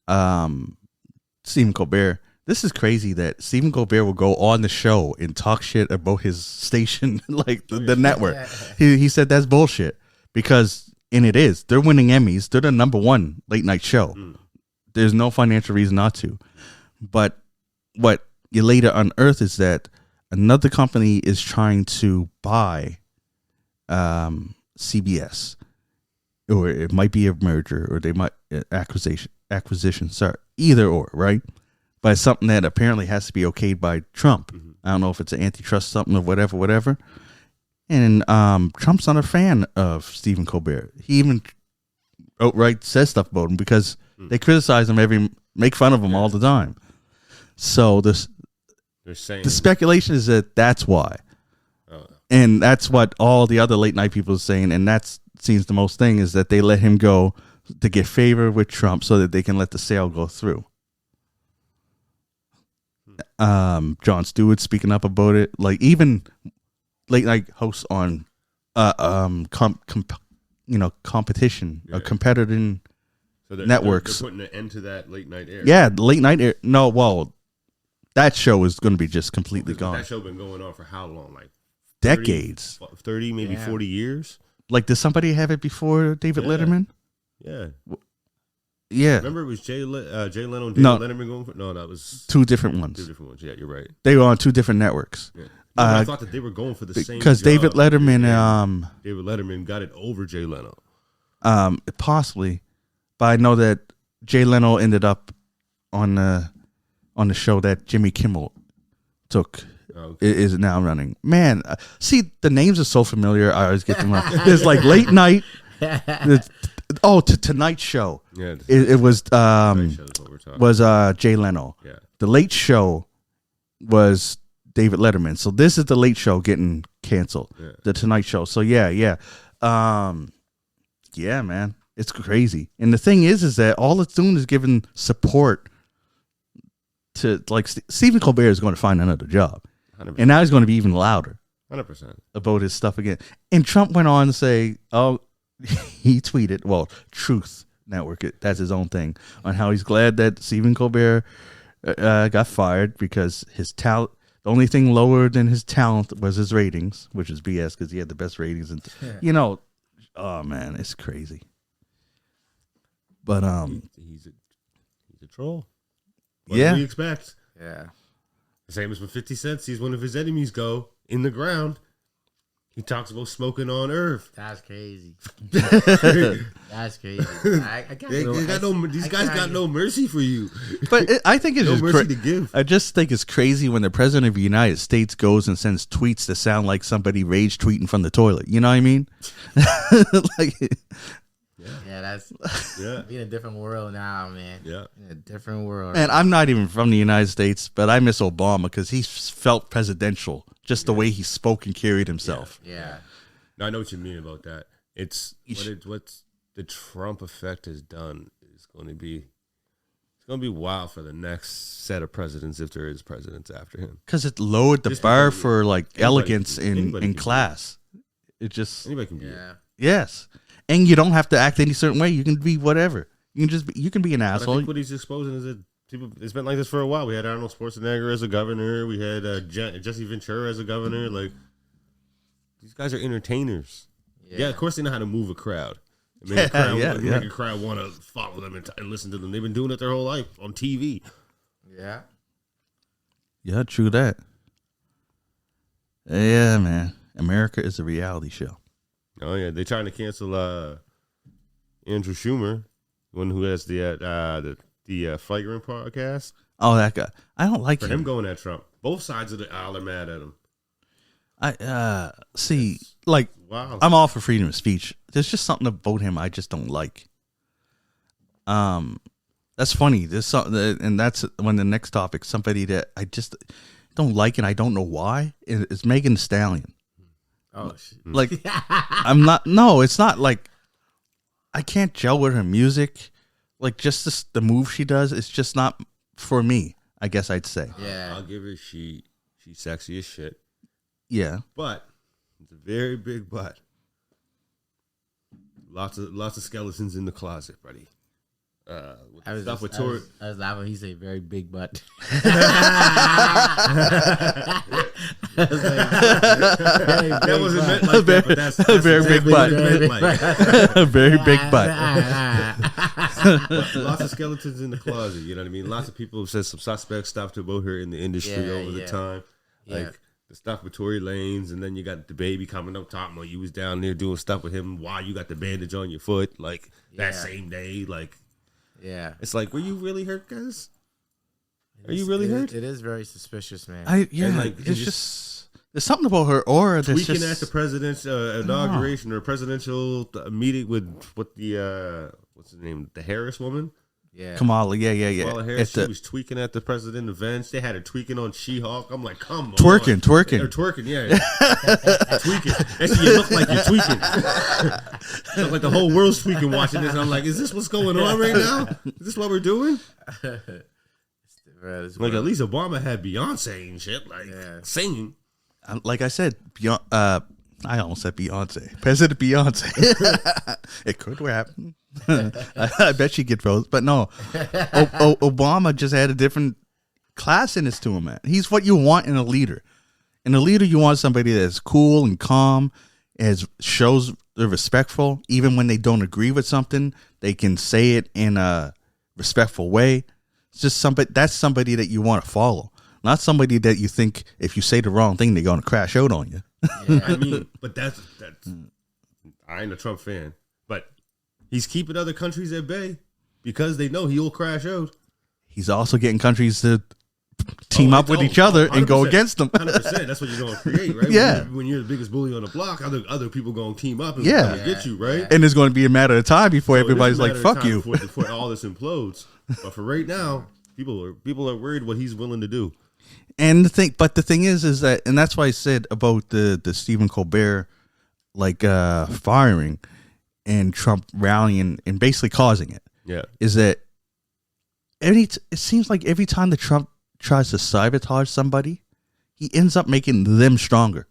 Stephen Colbert. This is crazy that Stephen Colbert will go on the show and talk shit about his station, like the network. He said that's bullshit because, and it is. They're winning Emmys. They're the #1 late night show. There's no financial reason not to. But what you later unearth is that another company is trying to buy CBS, or it might be a merger, or they might acquisition. Sorry, either or, right? But it's something that apparently has to be okayed by Trump. Mm-hmm. I don't know if it's an antitrust something or whatever. And Trump's not a fan of Stephen Colbert. He even outright says stuff about him because they criticize him make fun of him all the time. So the speculation is that that's why. And that's what all the other late night people are saying. And that seems the most thing is that they let him go to get favor with Trump so that they can let the sale go through. Jon Stewart speaking up about it, like even late night hosts on competition, competitive networks. They're putting an end to that late night air. Yeah, the late night air. No, well, that show is going to be just completely gone. That show been going on for how long? Like decades, 30 maybe 40 years. Like, did somebody have it before David Letterman? Yeah. Yeah. Remember it was Jay Leno and David Letterman going for? No, that was two different ones. Yeah, you're right. They were on two different networks. Yeah. I thought that they were going for the same because David Letterman got it over Jay Leno. Possibly, but I know that Jay Leno ended up on the show that Jimmy Kimmel took. Is now running. Man, see, the names are so familiar. I always get them wrong. There's like late night. Tonight Show. Yeah, it was Jay Leno. Yeah. The Late Show was David Letterman. So this is the Late Show getting canceled. Yeah. The Tonight Show. So yeah, man, it's crazy. And the thing is that all it's doing is giving support to like Stephen Colbert is going to find another job, 100%. and now he's going to be even louder 100%. about his stuff again. And Trump went on to say, "Oh, he tweeted, well, Truth Network, that's his own thing, on how he's glad that Stephen Colbert got fired because his talent." The only thing lower than his talent was his ratings, which is BS because he had the best ratings. And oh man, it's crazy. But he's a troll. What yeah, do we expect? Yeah. Same as when 50 Cent sees one of his enemies go in the ground. He talks about smoking on Earth. That's crazy. That's crazy. These guys got no mercy for you. But I think it's no just mercy to give. I just think it's crazy when the president of the United States goes and sends tweets that sound like somebody rage tweeting from the toilet. You know what I mean? Like, yeah, that's Yeah. in a different world now, man. Yeah. In a different world. and I'm not even from the United States, but I miss Obama because he felt presidential, just the way he spoke and carried himself. Yeah. No, I know what you mean about that. It's what's the Trump effect has done is going to be wild for the next set of presidents if there is presidents after him. Because it lowered the Just bar anybody- for like elegance anybody in can class. It just Anybody can be. Yeah. yes, and you don't have to act any certain way. You can be whatever. You can be an But I asshole. think what he's exposing is that people. It's been like this for a while. We had Arnold Schwarzenegger as a governor. We had Jesse Ventura as a governor. Like these guys are entertainers. Yeah, of course they know how to move a crowd. Make a crowd want to follow them and listen to them. They've been doing it their whole life on TV. Yeah. Yeah, true that. Yeah, man. America is a reality show. Oh yeah, they're trying to cancel Andrew Schumer, one who has the Flagrant podcast. Oh, that guy. I don't like For him going at Trump. Both sides of the aisle are mad at him. I see, like, Wow. I'm all for freedom of speech. There's just something about him I just don't like. That's funny. There's something, and that's when the next topic, somebody that I just don't like and I don't know why, is Megan Thee Stallion. Oh shit. Like, I'm not. No, it's not like I can't gel with her music. Like, just the move she does, it's just not for me. I guess I'd say. Yeah. I'll give her she's sexy as shit. Yeah. But it's a very big but. Lots of skeletons in the closet, buddy. I was laughing. He said very big butt. That wasn't meant like that, but that's very big butt. Very big butt. Lots of skeletons in the closet. You know what I mean? Lots of people have said some suspect stuff about her in the industry over the time. Like the stuff with Tory Lanez, and then you got the baby coming up talking about you was down there doing stuff with him while you got the bandage on your foot, like that same day. Like, it's like, were you really hurt, guys? Are you really hurt? It is very suspicious, man. It's just there's something about her aura that's tweaking just at the president's inauguration or presidential meeting with the what's her name, the Harris woman. Yeah, Kamala. Yeah. Kamala Harris, she was tweaking at the president events. They had her tweaking on She-Hulk. I'm like, come on. Twerking. They're twerking, yeah. Tweaking. Actually, you look like you're tweaking. Look like the whole world's tweaking watching this. And I'm like, is this what's going on right now? Is this what we're doing? Like, at least Obama had Beyonce and shit, like, singing. Like I said, I almost said Beyonce. President Beyonce. It could happen. I bet she'd get votes, but no. Obama just had a different classiness to him, man. He's what you want in a leader. In a leader, you want somebody that's cool and calm, shows they're respectful. Even when they don't agree with something, they can say it in a respectful way. It's just that's somebody that you want to follow. Not somebody that you think if you say the wrong thing, they're going to crash out on you. Yeah, I mean, but that's I ain't a Trump fan, but he's keeping other countries at bay because they know he'll crash out. He's also getting countries to team up with each other and go against them. 100%. That's what you're going to create, right? Yeah. When you're the biggest bully on the block, other people going to team up and come get you, right? And it's going to be a matter of time before everybody's like, "Fuck you," before all this implodes. But for right now, people are worried what he's willing to do. And the thing is that, and that's why I said about the Stephen Colbert firing and Trump rallying and basically causing it. Yeah, is that it seems like every time that Trump tries to sabotage somebody, he ends up making them stronger.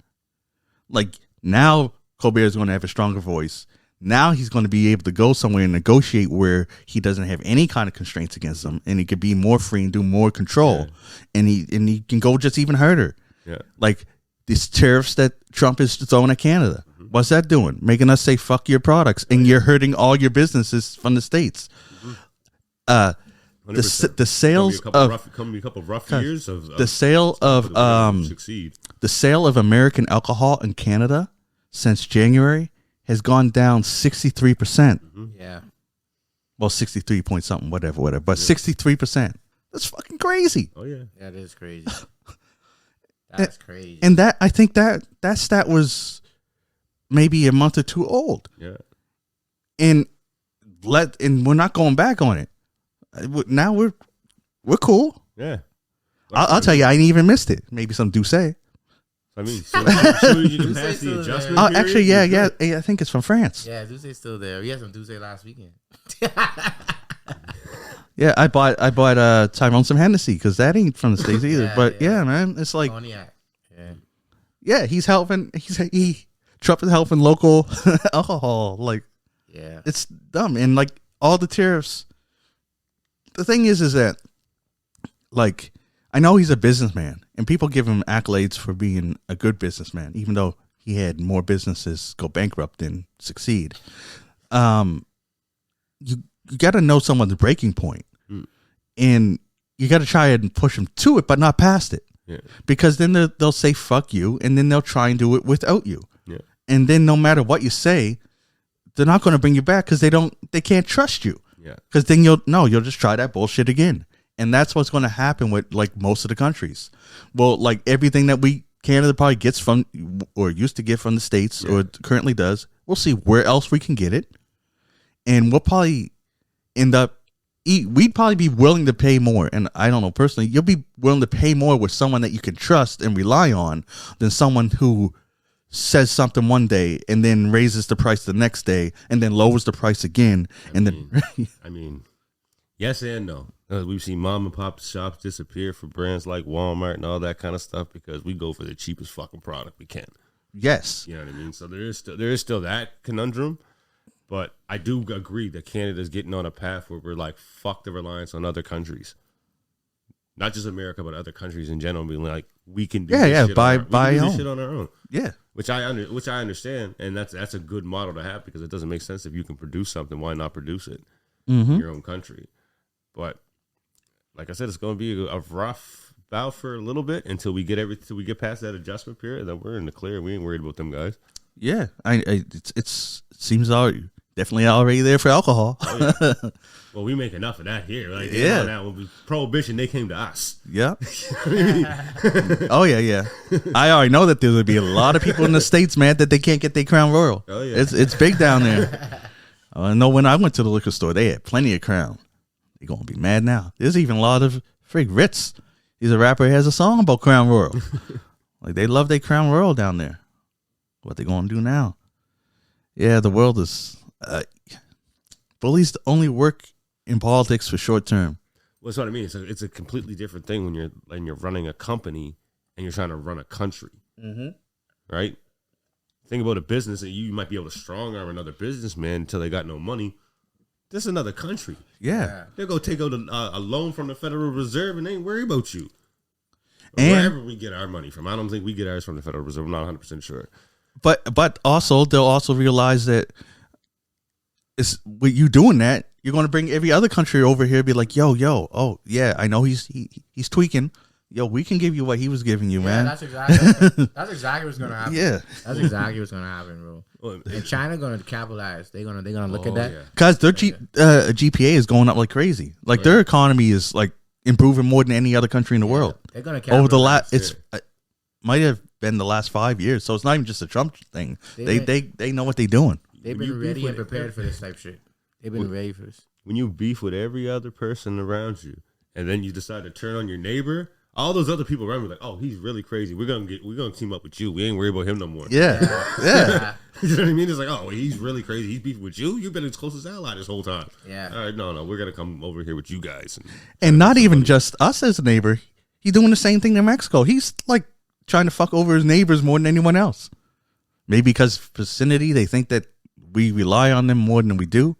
Like now, Colbert is going to have a stronger voice. Now he's going to be able to go somewhere and negotiate where he doesn't have any kind of constraints against him, and he could be more free and do more control, and he can go just even harder. Yeah, like these tariffs that Trump is throwing at Canada. What's that doing? Making us say fuck your products, and you're hurting all your businesses from the States. The sales of a couple rough years of the sale of the sale of American alcohol in Canada since January has gone down 63%. Yeah. Well, 63 point something, whatever. But 63%. That's fucking crazy. Oh yeah, that is crazy. That's crazy. And that I think that stat was maybe a month or two old. Yeah. And we're not going back on it. Now we're cool. Yeah. I'll tell you, I ain't even missed it. Maybe some do say. I mean, so you can pass the adjustment period? Actually, yeah. I think it's from France. Yeah, Duce's still there. We had some Duce last weekend. Yeah, I bought Tyrone some Hennessy because that ain't from the States either. But yeah, man, it's like Cognac. Yeah, he's helping. Trump is helping local alcohol. Like, yeah, it's dumb. And like all the tariffs. The thing is that like I know he's a businessman, and people give him accolades for being a good businessman, even though he had more businesses go bankrupt than succeed. You got to know someone's breaking point, and you got to try and push them to it, but not past it. Yeah. Because then they'll say fuck you, and then they'll try and do it without you. Yeah. And then no matter what you say, they're not going to bring you back because they can't trust you. Yeah. Because then you'll just try that bullshit again. And that's what's going to happen with like most of the countries. Well, like everything that Canada probably gets from or used to get from the States or currently does, we'll see where else we can get it. And we'll probably end up, we'd probably be willing to pay more. And I don't know, personally, you'll be willing to pay more with someone that you can trust and rely on than someone who says something one day and then raises the price the next day and then lowers the price again. I mean, yes and no. We've seen mom and pop shops disappear for brands like Walmart and all that kind of stuff because we go for the cheapest fucking product we can. Yes. You know what I mean? So there is still that conundrum. But I do agree that Canada's getting on a path where we're like, fuck the reliance on other countries. Not just America, but other countries in general. Being like, we can do this shit on our own. Yeah. Which I understand. And that's a good model to have because it doesn't make sense if you can produce something, why not produce it in your own country? But like I said, it's going to be a rough bout for a little bit until we get past that adjustment period. Then we're in the clear. We ain't worried about them guys. Yeah, it seems definitely already there for alcohol. Oh, yeah. Well, we make enough of that here. Like, now when we prohibition, they came to us. Yeah. Oh yeah. I already know that there would be a lot of people in the States, man, that they can't get their Crown Royal. Oh yeah, it's big down there. I know when I went to the liquor store, they had plenty of Crown. They're gonna be mad now. There's even a lot of Ritz. He's a rapper who has a song about Crown Royal. Like they love their Crown Royal down there. What they gonna do now? Yeah, the world is bullies only work in politics for short term. Well, that's what I mean. It's a completely different thing when you're running a company and you're trying to run a country, right? Think about a business that you might be able to strong arm another businessman until they got no money. This is another country. Yeah. They'll go take out a loan from the Federal Reserve and they ain't worry about you. And wherever we get our money from. I don't think we get ours from the Federal Reserve. I'm not 100% sure. But also, they'll also realize that with you doing that, you're going to bring every other country over here and be like, yo, oh, yeah, I know he's tweaking. Yo, we can give you what he was giving you, man. That's exactly what's going to happen. Yeah. That's exactly what's going to happen, bro. And China going to capitalize. They're going to look at that. Because their GPA is going up like crazy. Like, their economy is, like, improving more than any other country in the world. They're going to capitalize. Over the last, might have been the last 5 years. So it's not even just a Trump thing. They know what they're doing. They've been ready and prepared for this type shit. They've been ready for this. When you beef with every other person around you, and then you decide to turn on your neighbor, all those other people around me like, oh, he's really crazy. We're gonna team up with you. We ain't worried about him no more. Yeah. You know what I mean? It's like, oh, he's really crazy. He's beefing with you. You've been his closest ally this whole time. Yeah. All right, no, we're gonna come over here with you guys. And not even just us as a neighbor. He's doing the same thing in Mexico. He's like trying to fuck over his neighbors more than anyone else. Maybe because vicinity, they think that we rely on them more than we do.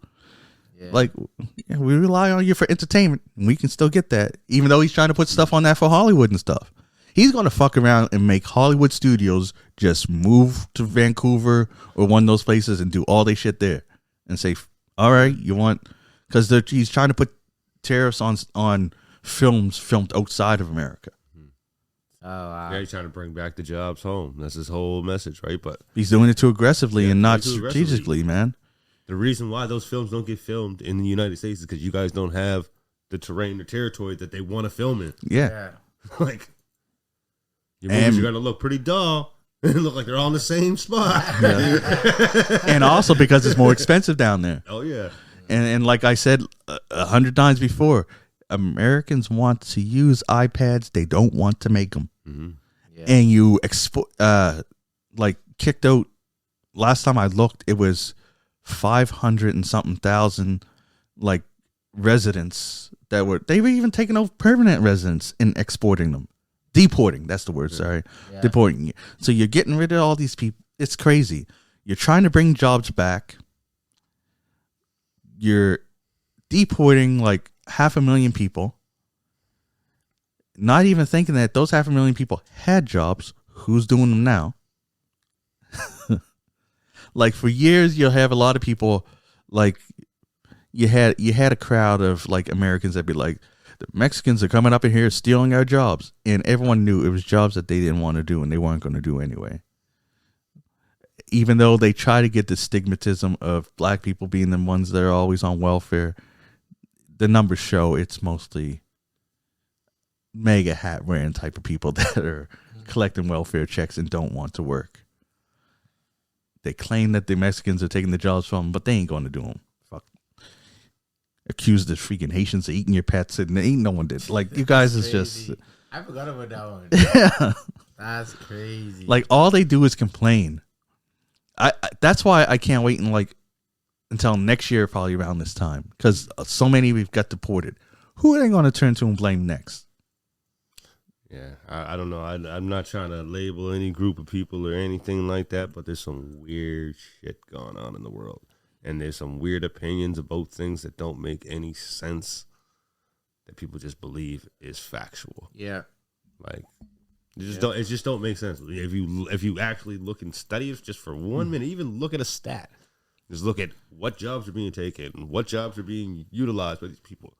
Yeah. Like, we rely on you for entertainment, and we can still get that, even though he's trying to put stuff on that for Hollywood and stuff. He's going to fuck around and make Hollywood studios just move to Vancouver or one of those places and do all their shit there and say, all right, you want, because he's trying to put tariffs on films filmed outside of America. Oh, wow. Yeah, he's trying to bring back the jobs home. That's his whole message, right? But he's doing it too aggressively and not strategically, man. The reason why those films don't get filmed in the United States is because you guys don't have the terrain or territory that they want to film in. Yeah. Like, your movies are going to look pretty dull and look like they're all in the same spot. Yeah. And also because it's more expensive down there. Oh, yeah. And like I said 100 times before, Americans want to use iPads. They don't want to make them. Mm-hmm. Yeah. And you kicked out, last time I looked, it was 500 and something thousand like residents they were even taking over permanent residents and exporting them, deporting, that's the word. Sorry. Yeah. Deporting. So you're getting rid of all these people. It's crazy. You're trying to bring jobs back. You're deporting like 500,000 people, not even thinking that those 500,000 people had jobs. Who's doing them now? Like, for years, you'll have a lot of people, like, you had a crowd of, like, Americans that be like, the Mexicans are coming up in here stealing our jobs. And everyone knew it was jobs that they didn't want to do and they weren't going to do anyway. Even though they try to get the stigmatism of black people being the ones that are always on welfare, the numbers show it's mostly mega hat wearing type of people that are collecting welfare checks and don't want to work. They claim that the Mexicans are taking the jobs from them, but they ain't going to do them. Fuck. Accuse the freaking Haitians of eating your pets, and ain't no one did. Like, you guys is just. I forgot about that one. Yeah. That's crazy. Like, all they do is complain. I that's why I can't wait until next year, probably around this time, because so many we've got deported. Who are they going to turn to and blame next? Yeah, I don't know. I'm not trying to label any group of people or anything like that, but there's some weird shit going on in the world. And there's some weird opinions about things that don't make any sense that people just believe is factual. Yeah. Like, it just don't make sense. If you actually look and study it just for 1 minute, even look at a stat. Just look at what jobs are being taken and what jobs are being utilized by these people.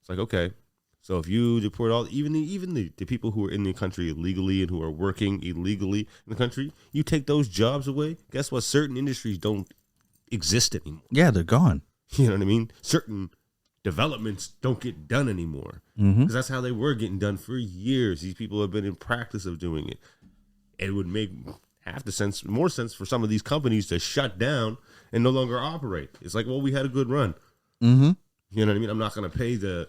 It's like, okay. So if you deport even the people who are in the country illegally and who are working illegally in the country, you take those jobs away, guess what? Certain industries don't exist anymore. Yeah, they're gone. You know what I mean? Certain developments don't get done anymore. Because that's how they were getting done for years. These people have been in practice of doing it. It would make more sense for some of these companies to shut down and no longer operate. It's like, well, we had a good run. Mm-hmm. You know what I mean? I'm not going to pay the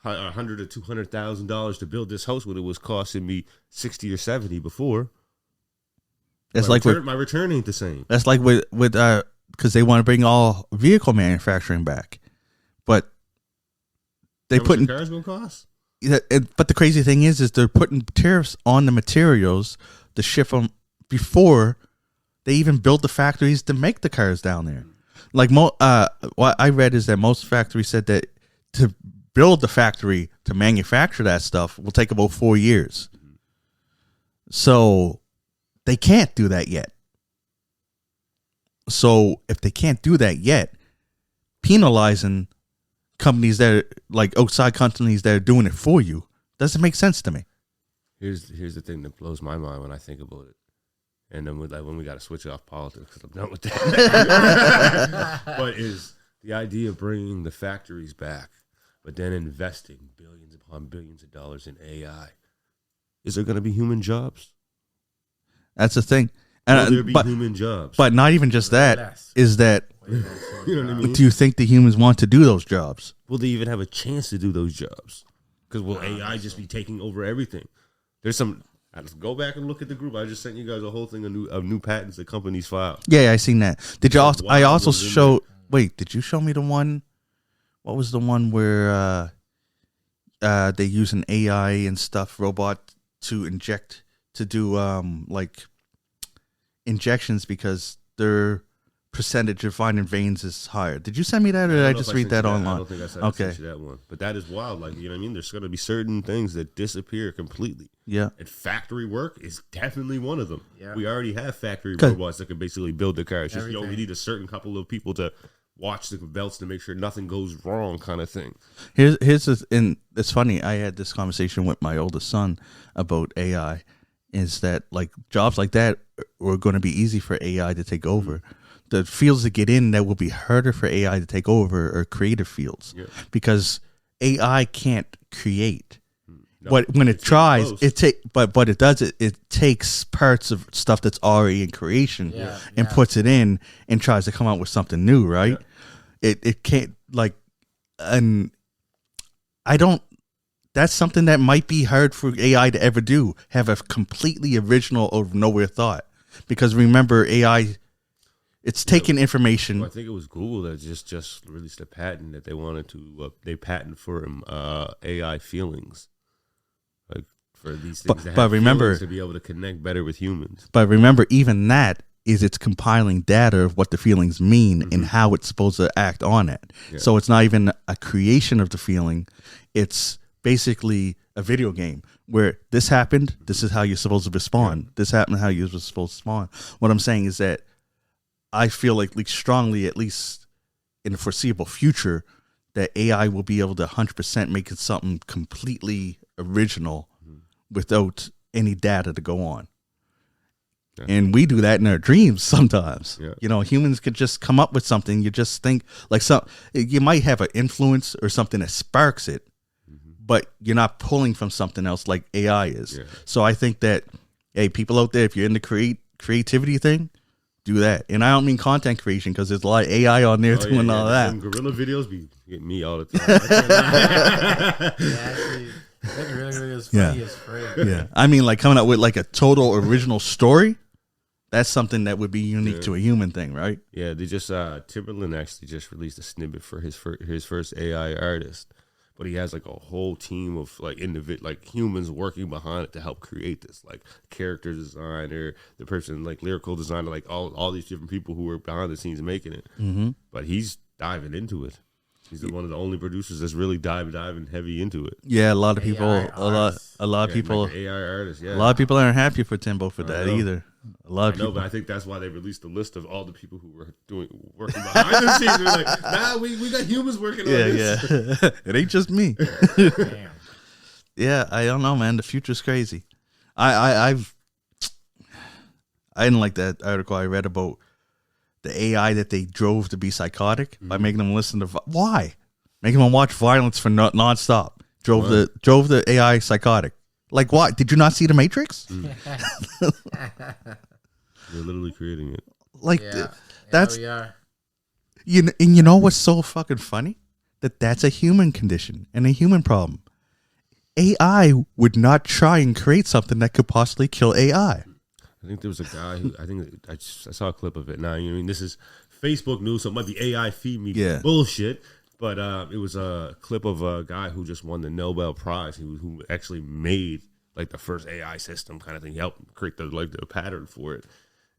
$100,000 to $200,000 to build this house when it was costing me 60 or 70 before. That's my return ain't the same. That's like with because they want to bring all vehicle manufacturing back, but they putting cars gonna cost. But the crazy thing is they're putting tariffs on the materials to ship them before they even build the factories to make the cars down there. Like what I read is that most factories said that to build the factory to manufacture that stuff will take about 4 years. So they can't do that yet. So if they can't do that yet, penalizing companies that are like outside companies that are doing it for you doesn't make sense to me. Here's the thing that blows my mind when I think about it. And then when we got to switch off politics, because I'm done with that. But is the idea of bringing the factories back, but then investing billions upon billions of dollars in AI. Is there going to be human jobs? That's the thing. Will there be human jobs? But not even just that. Is that, you know what I mean? do you think the humans want to do those jobs? Will they even have a chance to do those jobs? Because will AI just be taking over everything? There's some. Let's go back and look at the group. I just sent you guys a whole thing of new patents that companies file. Yeah, I seen that. Did you also? I also was in showed. Wait, did you show me the one? What was the one where they use an AI and stuff robot to do like injections because their percentage of finding veins is higher. Did you send me that, or did I just read that online? I don't think I sent you that one. But that is wild. Like, you know what I mean? There's going to be certain things that disappear completely. Yeah. And factory work is definitely one of them. Yeah. We already have factory robots that can basically build the car. It's just you Everything. only need a certain couple of people to watch the belts to make sure nothing goes wrong, kind of thing. And it's funny. I had this conversation with my oldest son about AI. Is that like jobs like that are going to be easy for AI to take over? The fields to get in that will be harder for AI to take over are creative fields, because AI can't create. No, When it tries, but it does it. It takes parts of stuff that's already in creation and puts it in and tries to come out with something new, right? Yeah. It can't, like, and I don't. That's something that might be hard for AI to ever do. Have a completely original or nowhere thought, because remember AI. It's taking information. Well, I think it was Google that just released a patent that they wanted to. They patent for AI feelings, like for these things. But remember, to be able to connect better with humans. But remember, even that is it's compiling data of what the feelings mean and how it's supposed to act on it. Yeah. So it's not even a creation of the feeling. It's basically a video game where this happened. This is how you're supposed to respond. This happened. How you're supposed to respond. What I'm saying is that I feel like strongly, at least in the foreseeable future, that AI will be able to 100% make it something completely original without any data to go on. Yeah. And we do that in our dreams sometimes. Yeah. You know, humans could just come up with something. You just think like you might have an influence or something that sparks it, but you're not pulling from something else like AI is. Yeah. So I think that, hey, people out there, if you're in the creativity thing, do that. And I don't mean content creation, because there's a lot of AI on there doing all that. Gorilla videos be getting me all the time. Gorilla videos funny as frick. Yeah. I mean, like coming up with like a total original story. That's something that would be unique to a human thing, right? Yeah, they just Timberland actually just released a snippet for his first AI artist. But he has like a whole team of like humans working behind it to help create this, like character designer, the person like lyrical designer, like all these different people who were behind the scenes making it. Mm-hmm. But he's diving into it. He's one of the only producers that's really diving heavy into it. Yeah, a lot of people, a lot of people, like AI artists. Yeah, a lot of people aren't happy for Timbo for that either. A lot of people. But I think that's why they released the list of all the people who were working behind the scenes. They're like, nah, we got humans working on this. Yeah, it ain't just me. Damn. Yeah, I don't know, man. The future's crazy. I didn't like that article I read about the AI that they drove to be psychotic by making them listen to why making them watch violence for nonstop. Drove the AI psychotic. Like what? Did you not see The Matrix? They're literally creating it. Like that's we are. You know what's so fucking funny? That's a human condition and a human problem. AI would not try and create something that could possibly kill AI. I think there was a guy who I saw a clip of it. Now, you know, I mean, this is Facebook news, so it might be AI feed me bullshit. But it was a clip of a guy who just won the Nobel Prize, who actually made like the first AI system kind of thing. He helped create the pattern for it.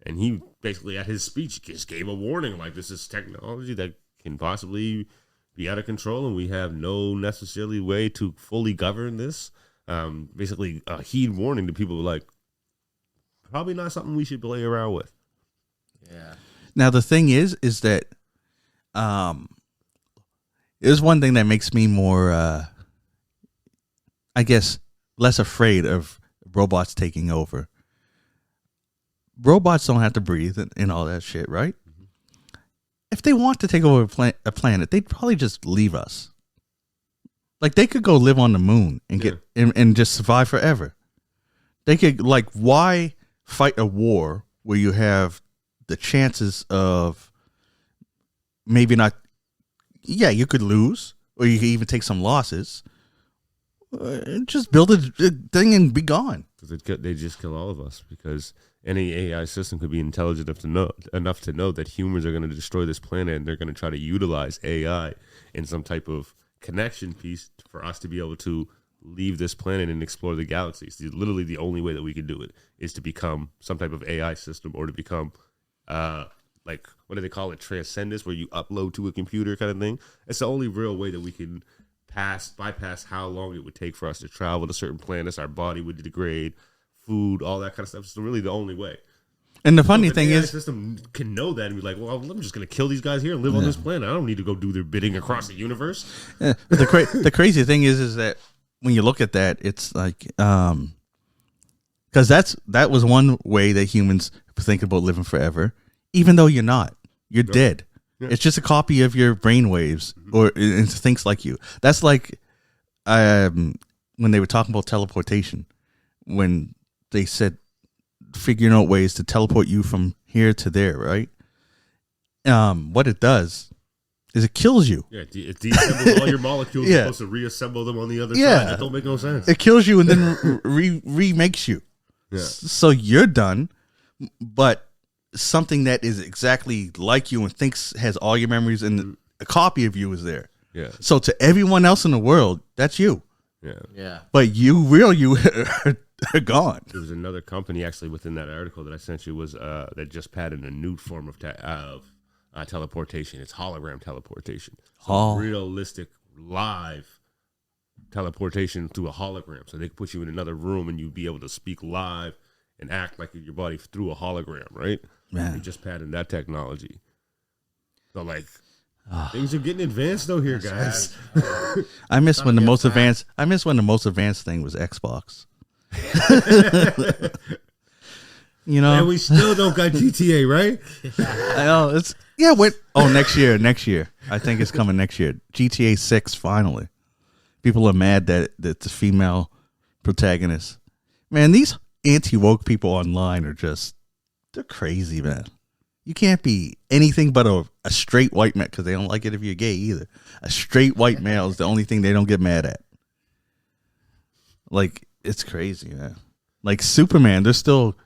And he basically at his speech just gave a warning, like this is technology that can possibly be out of control, and we have no necessarily way to fully govern this. Basically, a heed warning to people like probably not something we should play around with. Yeah. Now the thing is that there's one thing that makes me more, I guess, less afraid of robots taking over. Robots don't have to breathe and all that shit, right? Mm-hmm. If they want to take over a planet, they'd probably just leave us. Like they could go live on the moon and get and just survive forever. They could, like, why fight a war where you have the chances of maybe not, you could lose, or you could even take some losses. just build a thing and be gone. Because they just kill all of us. Because any AI system could be intelligent enough to know that humans are going to destroy this planet, and they're going to try to utilize AI in some type of connection piece for us to be able to leave this planet and explore the galaxies. Literally, the only way that we can do it is to become some type of AI system, or to become like, what do they call it, transcendence, where you upload to a computer kind of thing. It's the only real way that we can bypass how long it would take for us to travel to certain planets. Our body would degrade, food, all that kind of stuff. It's really the only way. And the funny thing AI is, system can know that and be like, well, I'm just going to kill these guys here and live on this planet. I don't need to go do their bidding across the universe. the crazy thing is that when you look at that, it's like, because that was one way that humans think about living forever, even though you're not. You're dead. Yeah. It's just a copy of your brain waves, or it thinks like you. That's like when they were talking about teleportation, when they said figuring out ways to teleport you from here to there, right? What it does is it kills you. Yeah, it deassembles all your molecules. You're supposed to reassemble them on the other side. That don't make no sense. It kills you and then remakes you. Yeah. So you're done, but something that is exactly like you and has all your memories and a copy of you is there. Yeah. So to everyone else in the world, that's you. Yeah. Yeah. But you are gone. There was another company actually within that article that I sent you was that just patented a new form of teleportation. It's hologram teleportation. So realistic live teleportation through a hologram. So they could put you in another room and you'd be able to speak live and act like your body through a hologram, right? Man. They just patented that technology. So like things are getting advanced though here, guys. I miss when the most advanced thing was Xbox. You know, and we still don't got GTA, right? I know next year. I think it's coming next year. GTA 6 finally. People are mad that it's a female protagonist. Man, these anti-woke people online are they're crazy, man. You can't be anything but a straight white man, because they don't like it if you're gay either. A straight white male is the only thing they don't get mad at. Like, it's crazy, man. Like Superman, there's still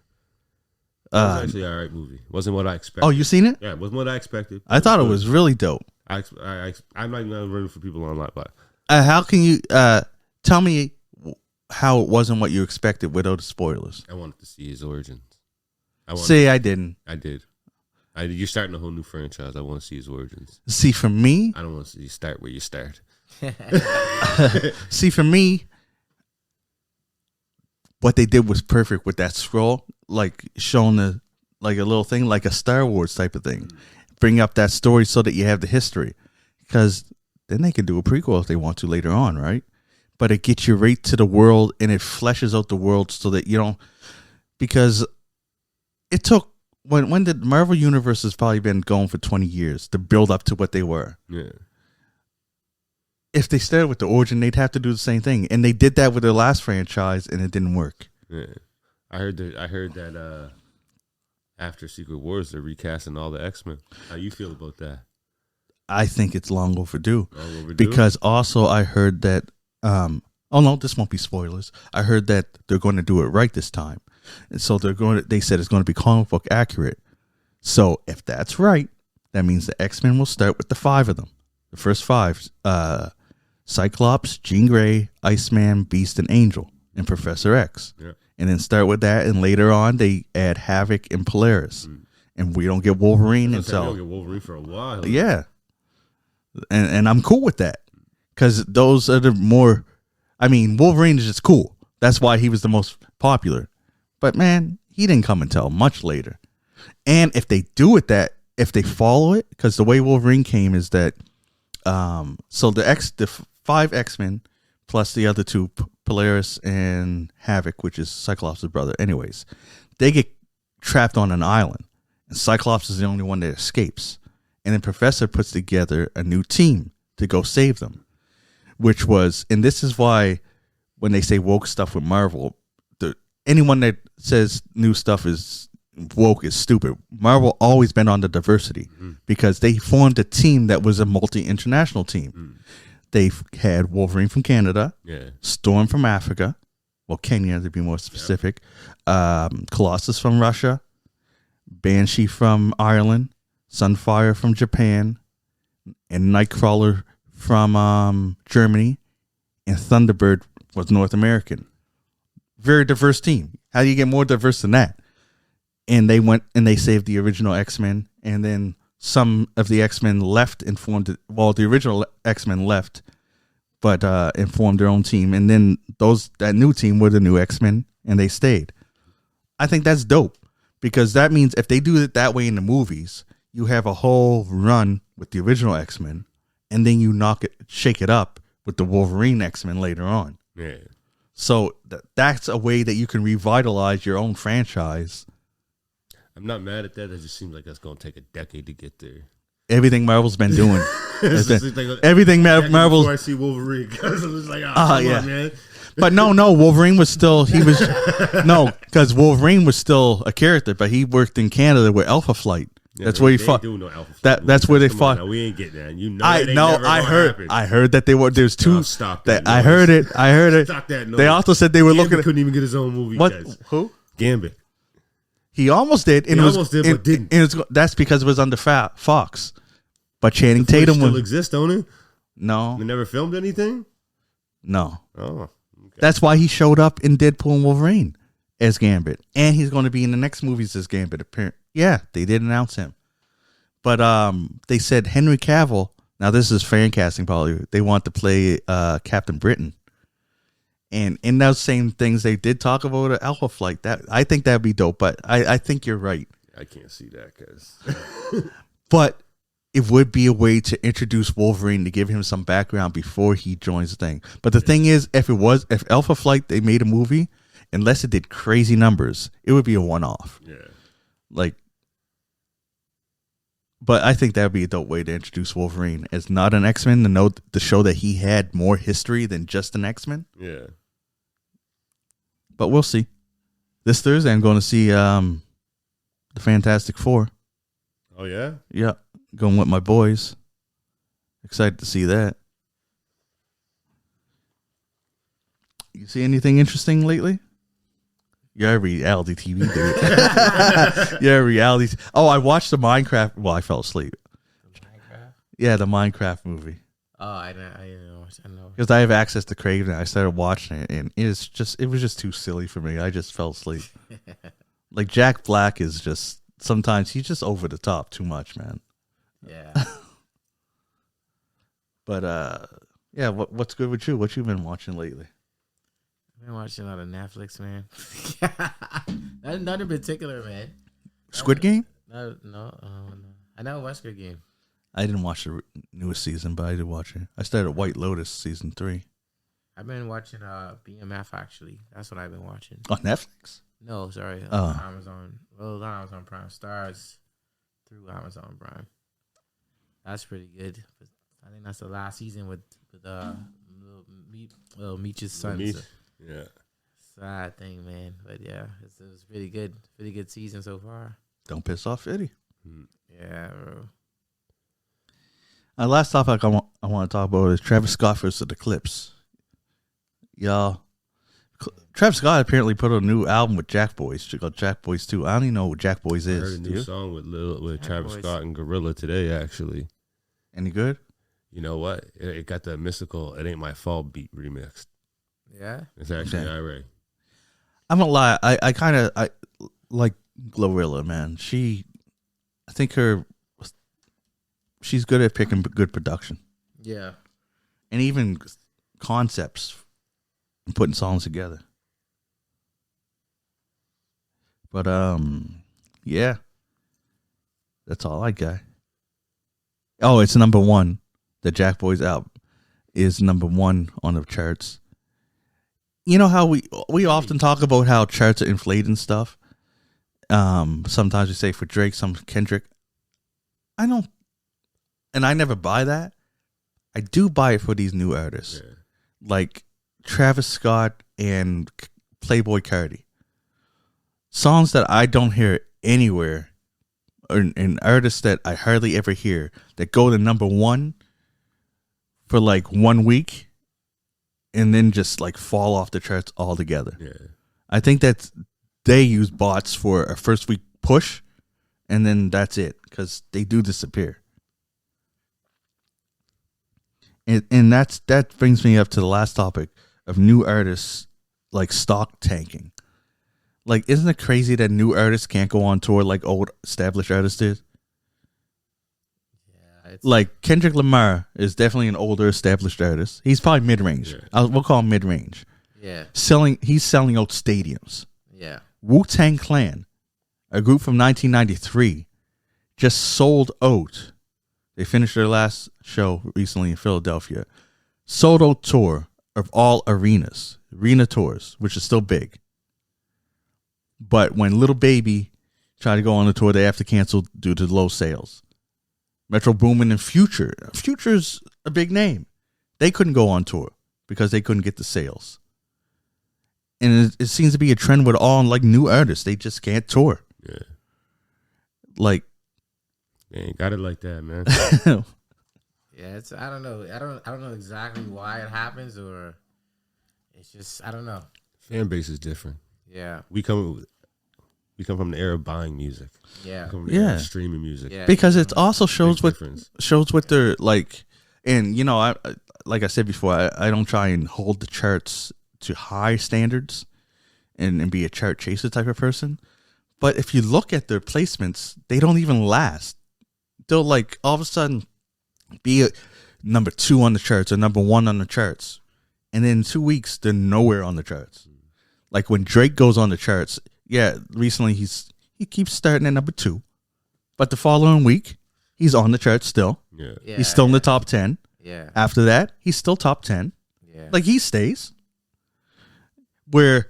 it was actually an alright movie. Wasn't what I expected. Oh, you seen it? Yeah, it wasn't what I expected. I thought it was really dope. I'm not even rooting for people online, but how can you tell me how it wasn't what you expected without the spoilers? I wanted to see his origins. I didn't. I did. You're starting a whole new franchise. I want to see his origins. See, for me, I don't want to see you start where you start. See, for me, what they did was perfect with that scroll, like showing a little thing, like a Star Wars type of thing. Bring up that story so that you have the history, because then they can do a prequel if they want to later on, right? But it gets you right to the world, and it fleshes out the world so that you don't, because it took when the Marvel Universe has probably been going for 20 years to build up to what they were. Yeah. If they started with the origin, they'd have to do the same thing, and they did that with their last franchise, and it didn't work. Yeah, I heard that after Secret Wars, they're recasting all the X-Men. How you feel about that? I think it's long overdue. Because also I heard that. Oh no, this won't be spoilers. I heard that they're going to do it right this time, and so they said it's going to be comic book accurate. So if that's right, that means the X-Men will start with the 5 of them, the first 5. Cyclops, Jean Grey, Iceman, Beast, and Angel, and Professor X. Yeah. And then start with that, and later on they add Havoc and Polaris. And we don't get Wolverine until... We don't get Wolverine for a while. Yeah. And I'm cool with that. Because those are the more... I mean, Wolverine is just cool. That's why he was the most popular. But man, he didn't come until much later. And if they do it if they follow it, because the way Wolverine came is that... So the 5 X-Men plus the other 2, Polaris and Havoc, which is Cyclops' brother. Anyways, they get trapped on an island, and Cyclops is the only one that escapes. And then Professor puts together a new team to go save them, and this is why when they say woke stuff with Marvel, anyone that says new stuff is woke is stupid. Marvel always been on the diversity because they formed a team that was a multi-international team. they had Wolverine from Canada, Yeah. Storm from Africa, well, Kenya to be more specific, Colossus from Russia, Banshee from Ireland, Sunfire from Japan, and Nightcrawler from Germany, and Thunderbird was North American. Very diverse team. How do you get more diverse than that? And they went and they saved the original X-Men, and then some of the X-Men left and formed. Well, the original X-Men left, but and formed their own team, and then that new team were the new X-Men, and they stayed. I think that's dope because that means if they do it that way in the movies, you have a whole run with the original X-Men, and then you shake it up with the Wolverine X-Men later on. Yeah. So that's a way that you can revitalize your own franchise. I'm not mad at that. It just seems like that's going to take a decade to get there. Everything Marvel's been doing. Like Everything Marvel's. Before I see Wolverine, because I'm just like, come yeah. on, man. But no, Wolverine was still, because Wolverine was still a character, but he worked in Canada with Alpha Flight. Yeah, that's where he fought. No Alpha Flight That's where they fought. Now, we ain't getting that. You know I heard that they were. There's two. Oh, stop that. I heard it. Stop that. Noise. They also said they were Gambit looking at. Couldn't even get his own movie. What? Guys. Who? Gambit. He almost did. And but didn't. And that's because it was under Fox. But Channing Tatum still exists, don't it? No. They never filmed anything. No. Oh. Okay. That's why he showed up in Deadpool and Wolverine as Gambit, and he's going to be in the next movies as Gambit. Yeah, they did announce him. But they said Henry Cavill. Now this is fan casting, probably. They want to play Captain Britain, and in those same things, they did talk about Alpha Flight. That I think that'd be dope. But I think you're right. I can't see that, guys. But it would be a way to introduce Wolverine to give him some background before he joins the thing. But the thing is, if Alpha Flight they made a movie, unless it did crazy numbers, it would be a one-off. Yeah. But I think that would be a dope way to introduce Wolverine as not an X-Men, to show that he had more history than just an X-Men. Yeah. But we'll see. This Thursday, I'm going to see the Fantastic Four. Oh, yeah? Yeah. Going with my boys. Excited to see that. You see anything interesting lately? You're a reality TV dude. You're a reality. Oh, I watched the Minecraft. Well, I fell asleep. Minecraft? Yeah, the Minecraft movie. Oh, I know. Because I have access to Crave and I started watching it, and it was just too silly for me. I just fell asleep. Like Jack Black is just sometimes he's just over the top too much, man. Yeah. But yeah, what's good with you? What you been watching lately? I've been watching a lot of Netflix, man. None in particular, man. Squid Game? No. I know Wesker Game. I didn't watch the newest season, but I did watch it. I started White Lotus season 3. I've been watching BMF actually. That's what I've been watching. On Netflix? No, sorry. Oh. Amazon. Well, not Amazon Prime. Stars through Amazon Prime. That's pretty good. I think that's the last season with little Meech's son. Yeah. Sad thing, man. But yeah, it was pretty good. Pretty good season so far. Don't piss off Eddie. Yeah, bro. Last topic I want to talk about is Travis Scott versus the Clips. Y'all, Travis Scott apparently put out a new album with Jack Boys. It's called Jack Boys 2. I don't even know what Jack Boys I is. heard a new song with Travis Scott and Gorilla today, actually. Any good? You know what? It got the mystical "It Ain't My Fault" beat remixed. Yeah, it's actually alright. I'm gonna lie. I kind of like Glorilla, man. I think she's good at picking good production. Yeah, and even concepts and putting songs together. But yeah, that's all I got. Oh, it's number 1. The Jack Boys album is number 1 on the charts. You know how we often talk about how charts are inflated and stuff. Sometimes we say for Drake, some Kendrick. I don't, and I never buy that. I do buy it for these new artists, like Travis Scott and Playboy Cardi. Songs that I don't hear anywhere, and artists that I hardly ever hear that go to number 1 for like 1 week and then just like fall off the charts altogether. Yeah. I think that they use bots for a first week push and then that's it because they do disappear. And that brings me up to the last topic of new artists like stock tanking. Like, isn't it crazy that new artists can't go on tour like old established artists did? Yeah, Like Kendrick Lamar is definitely an older established artist. He's probably mid range. Yeah. We'll call him mid range. yeah, He's selling out stadiums. yeah. Wu-Tang Clan, a group from 1993, just sold out. They finished their last show recently in Philadelphia. Sold out tour of all arenas, arena tours, which is still big. But when Little Baby tried to go on the tour, they have to cancel due to low sales. Metro Boomin and Future's a big name. They couldn't go on tour because they couldn't get the sales. And it seems to be a trend with all like new artists. They just can't tour. Yeah. Like, They ain't got it like that, man. Yeah, it's I don't know. I don't know exactly why it happens, or it's just I don't know. Fan base is different. Yeah, We come from the era of buying music. yeah, We come from the era Yeah. of streaming music. yeah. because it also shows Big what difference. their like, and you know, I like I said before, I don't try and hold the charts to high standards and be a chart chaser type of person. But if you look at their placements, they don't even last. They'll like all of a sudden be a number 2 on the charts or number 1 on the charts. And then in 2 weeks, they're nowhere on the charts. Like when Drake goes on the charts, yeah, recently he keeps starting at number 2. But the following week, he's on the charts still. Yeah. Yeah, He's still in the top 10. Yeah, After that, he's still top 10. yeah. Like he stays. Where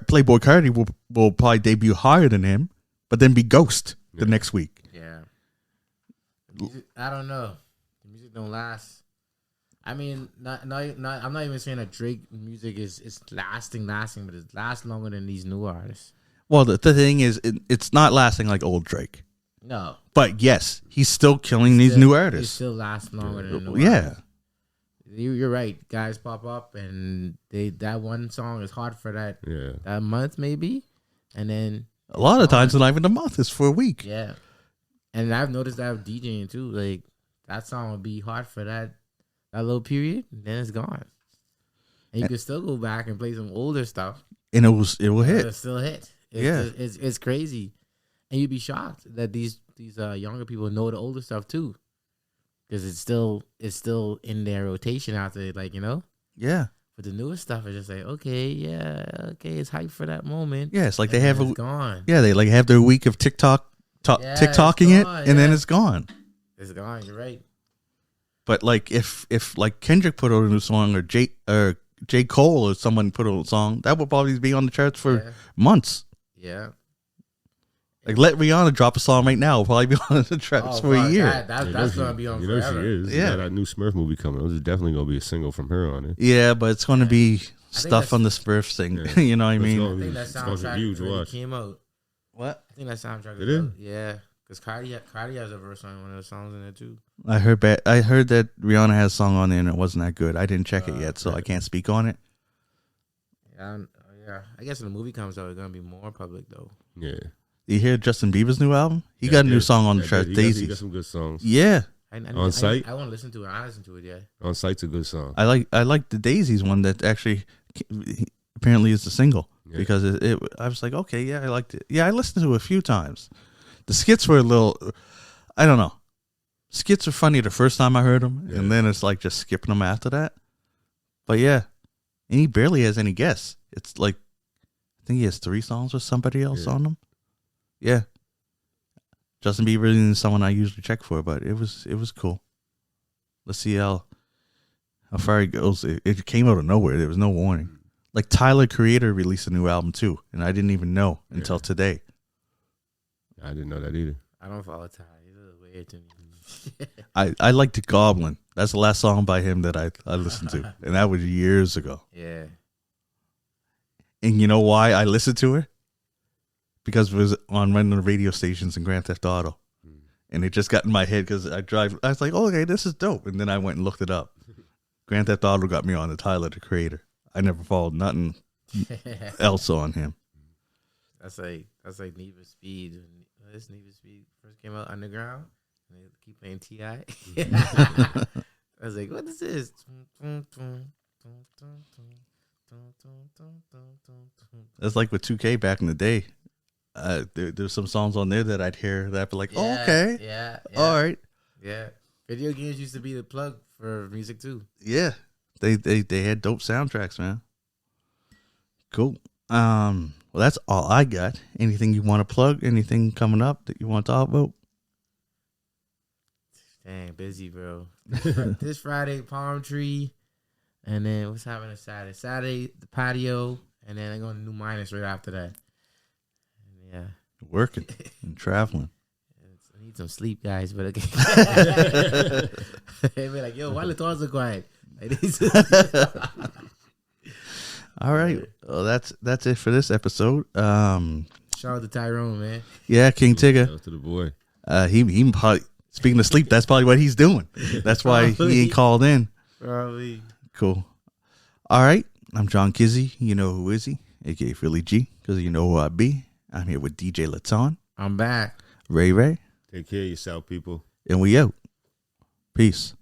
Playboy Cardi will probably debut higher than him, but then be ghost the next week. Yeah. The music, I don't know. The music don't last. I mean, not. I'm not even saying that Drake music is lasting, but it lasts longer than these new artists. Well, the thing is, it's not lasting like old Drake. No, But yes, he's still killing these new It artists. still lasts longer than the new Yeah. artists. You're right. Guys pop up and that one song is hot for that month maybe, and then A lot of times, it's not even a month. It's for a week. yeah. And I've noticed that with DJing too. Like that song would be hot for that little period, and then it's gone. And you can still go back and play some older stuff. And it will hit. It'll still hit. Yeah. It's crazy, and you'd be shocked that these younger people know the older stuff too, because it's still in their rotation out there. Like Yeah. but the newest stuff is just like okay, it's hype for that moment. Yeah, it's like they and have then it's gone. Yeah, they like have their week of TikToking it, gone, and then yeah. it's gone. It's gone. You're right. But like if like Kendrick put out a new song or J. Cole or someone put out a song, that would probably be on the charts for Yeah. months. Yeah. Like let Rihanna drop a song right now, it'll probably be on the charts for a fuck, year. That's gonna be on You know forever. she is. Yeah. Yeah. That new Smurf movie coming. There's definitely gonna be a single from her on it. Yeah, but it's going to be stuff that's- on the Smurf thing. Yeah. You know what I Let's mean? go. I think that It's gonna be soundtrack huge already watch. came out. What? I think that soundtrack It is is? out. Yeah, because Cardi has a verse on one of the songs in there too. I heard that Rihanna has a song on there and it wasn't that good. I didn't check it yet, so I can't speak on it. Yeah, I guess when the movie comes out, it's gonna be more public though. Yeah. You hear Justin Bieber's new album? He got a new song on the charts, He got Daisies. some good songs. Yeah, On site? I want to listen to it. I haven't listened to it yet. On Site's a good song. I like the Daisies one that actually apparently is the single Yeah. because it. I was like, okay, yeah, I liked it. Yeah, I listened to it a few times. The skits were a little, I don't know. Skits were funny the first time I heard them, Yeah. and then it's like just skipping them after that. But yeah, and he barely has any guests. It's like, I think he has 3 songs with somebody else Yeah. on them. Yeah. Justin Bieber isn't someone I usually check for, but it was cool. Let's see how far it goes. It came out of nowhere. There was no warning. Like Tyler Creator released a new album too, and I didn't even know until today. I didn't know that either. I don't follow Ty. He's a little weird to me. I liked the Goblin. That's the last song by him that I listened to, and that was years ago. Yeah. And you know why I listened to her? Because it was on one of the radio stations in Grand Theft Auto. And it just got in my head because I was like, oh, okay, this is dope. And then I went and looked it up. Grand Theft Auto got me on the Tyler the Creator. I never followed nothing else on him. That's like Need for Speed. When this Need for Speed first came out underground, and they keep playing T.I. I was like, what is this? That's like with 2K back in the day. There's some songs on there that I'd hear that I'd be like, oh, okay. Yeah. All right. Yeah. Video games used to be the plug for music too. Yeah. They had dope soundtracks, man. Cool. Well, that's all I got. Anything you want to plug? Anything coming up that you want to talk about? Dang, busy, bro. This Friday, Palm Tree. And then what's happening Saturday? Saturday, the patio. And then I'm going to New Minus right after that. And yeah. Working and traveling. I need some sleep, guys. But okay. They be like, yo, why the doors are quiet? All right. Well, that's it for this episode. Shout out to Tyrone, man. Yeah, King Tigger. Shout out to the boy. He probably, speaking of sleep, that's probably what he's doing. That's why he ain't called in. Probably. Cool. All right. I'm John Kizzy. You know who is he? AKA Philly G, because you know who I be. I'm here with DJ Laton. I'm back. Ray. Take care of yourself, people. And we out. Peace.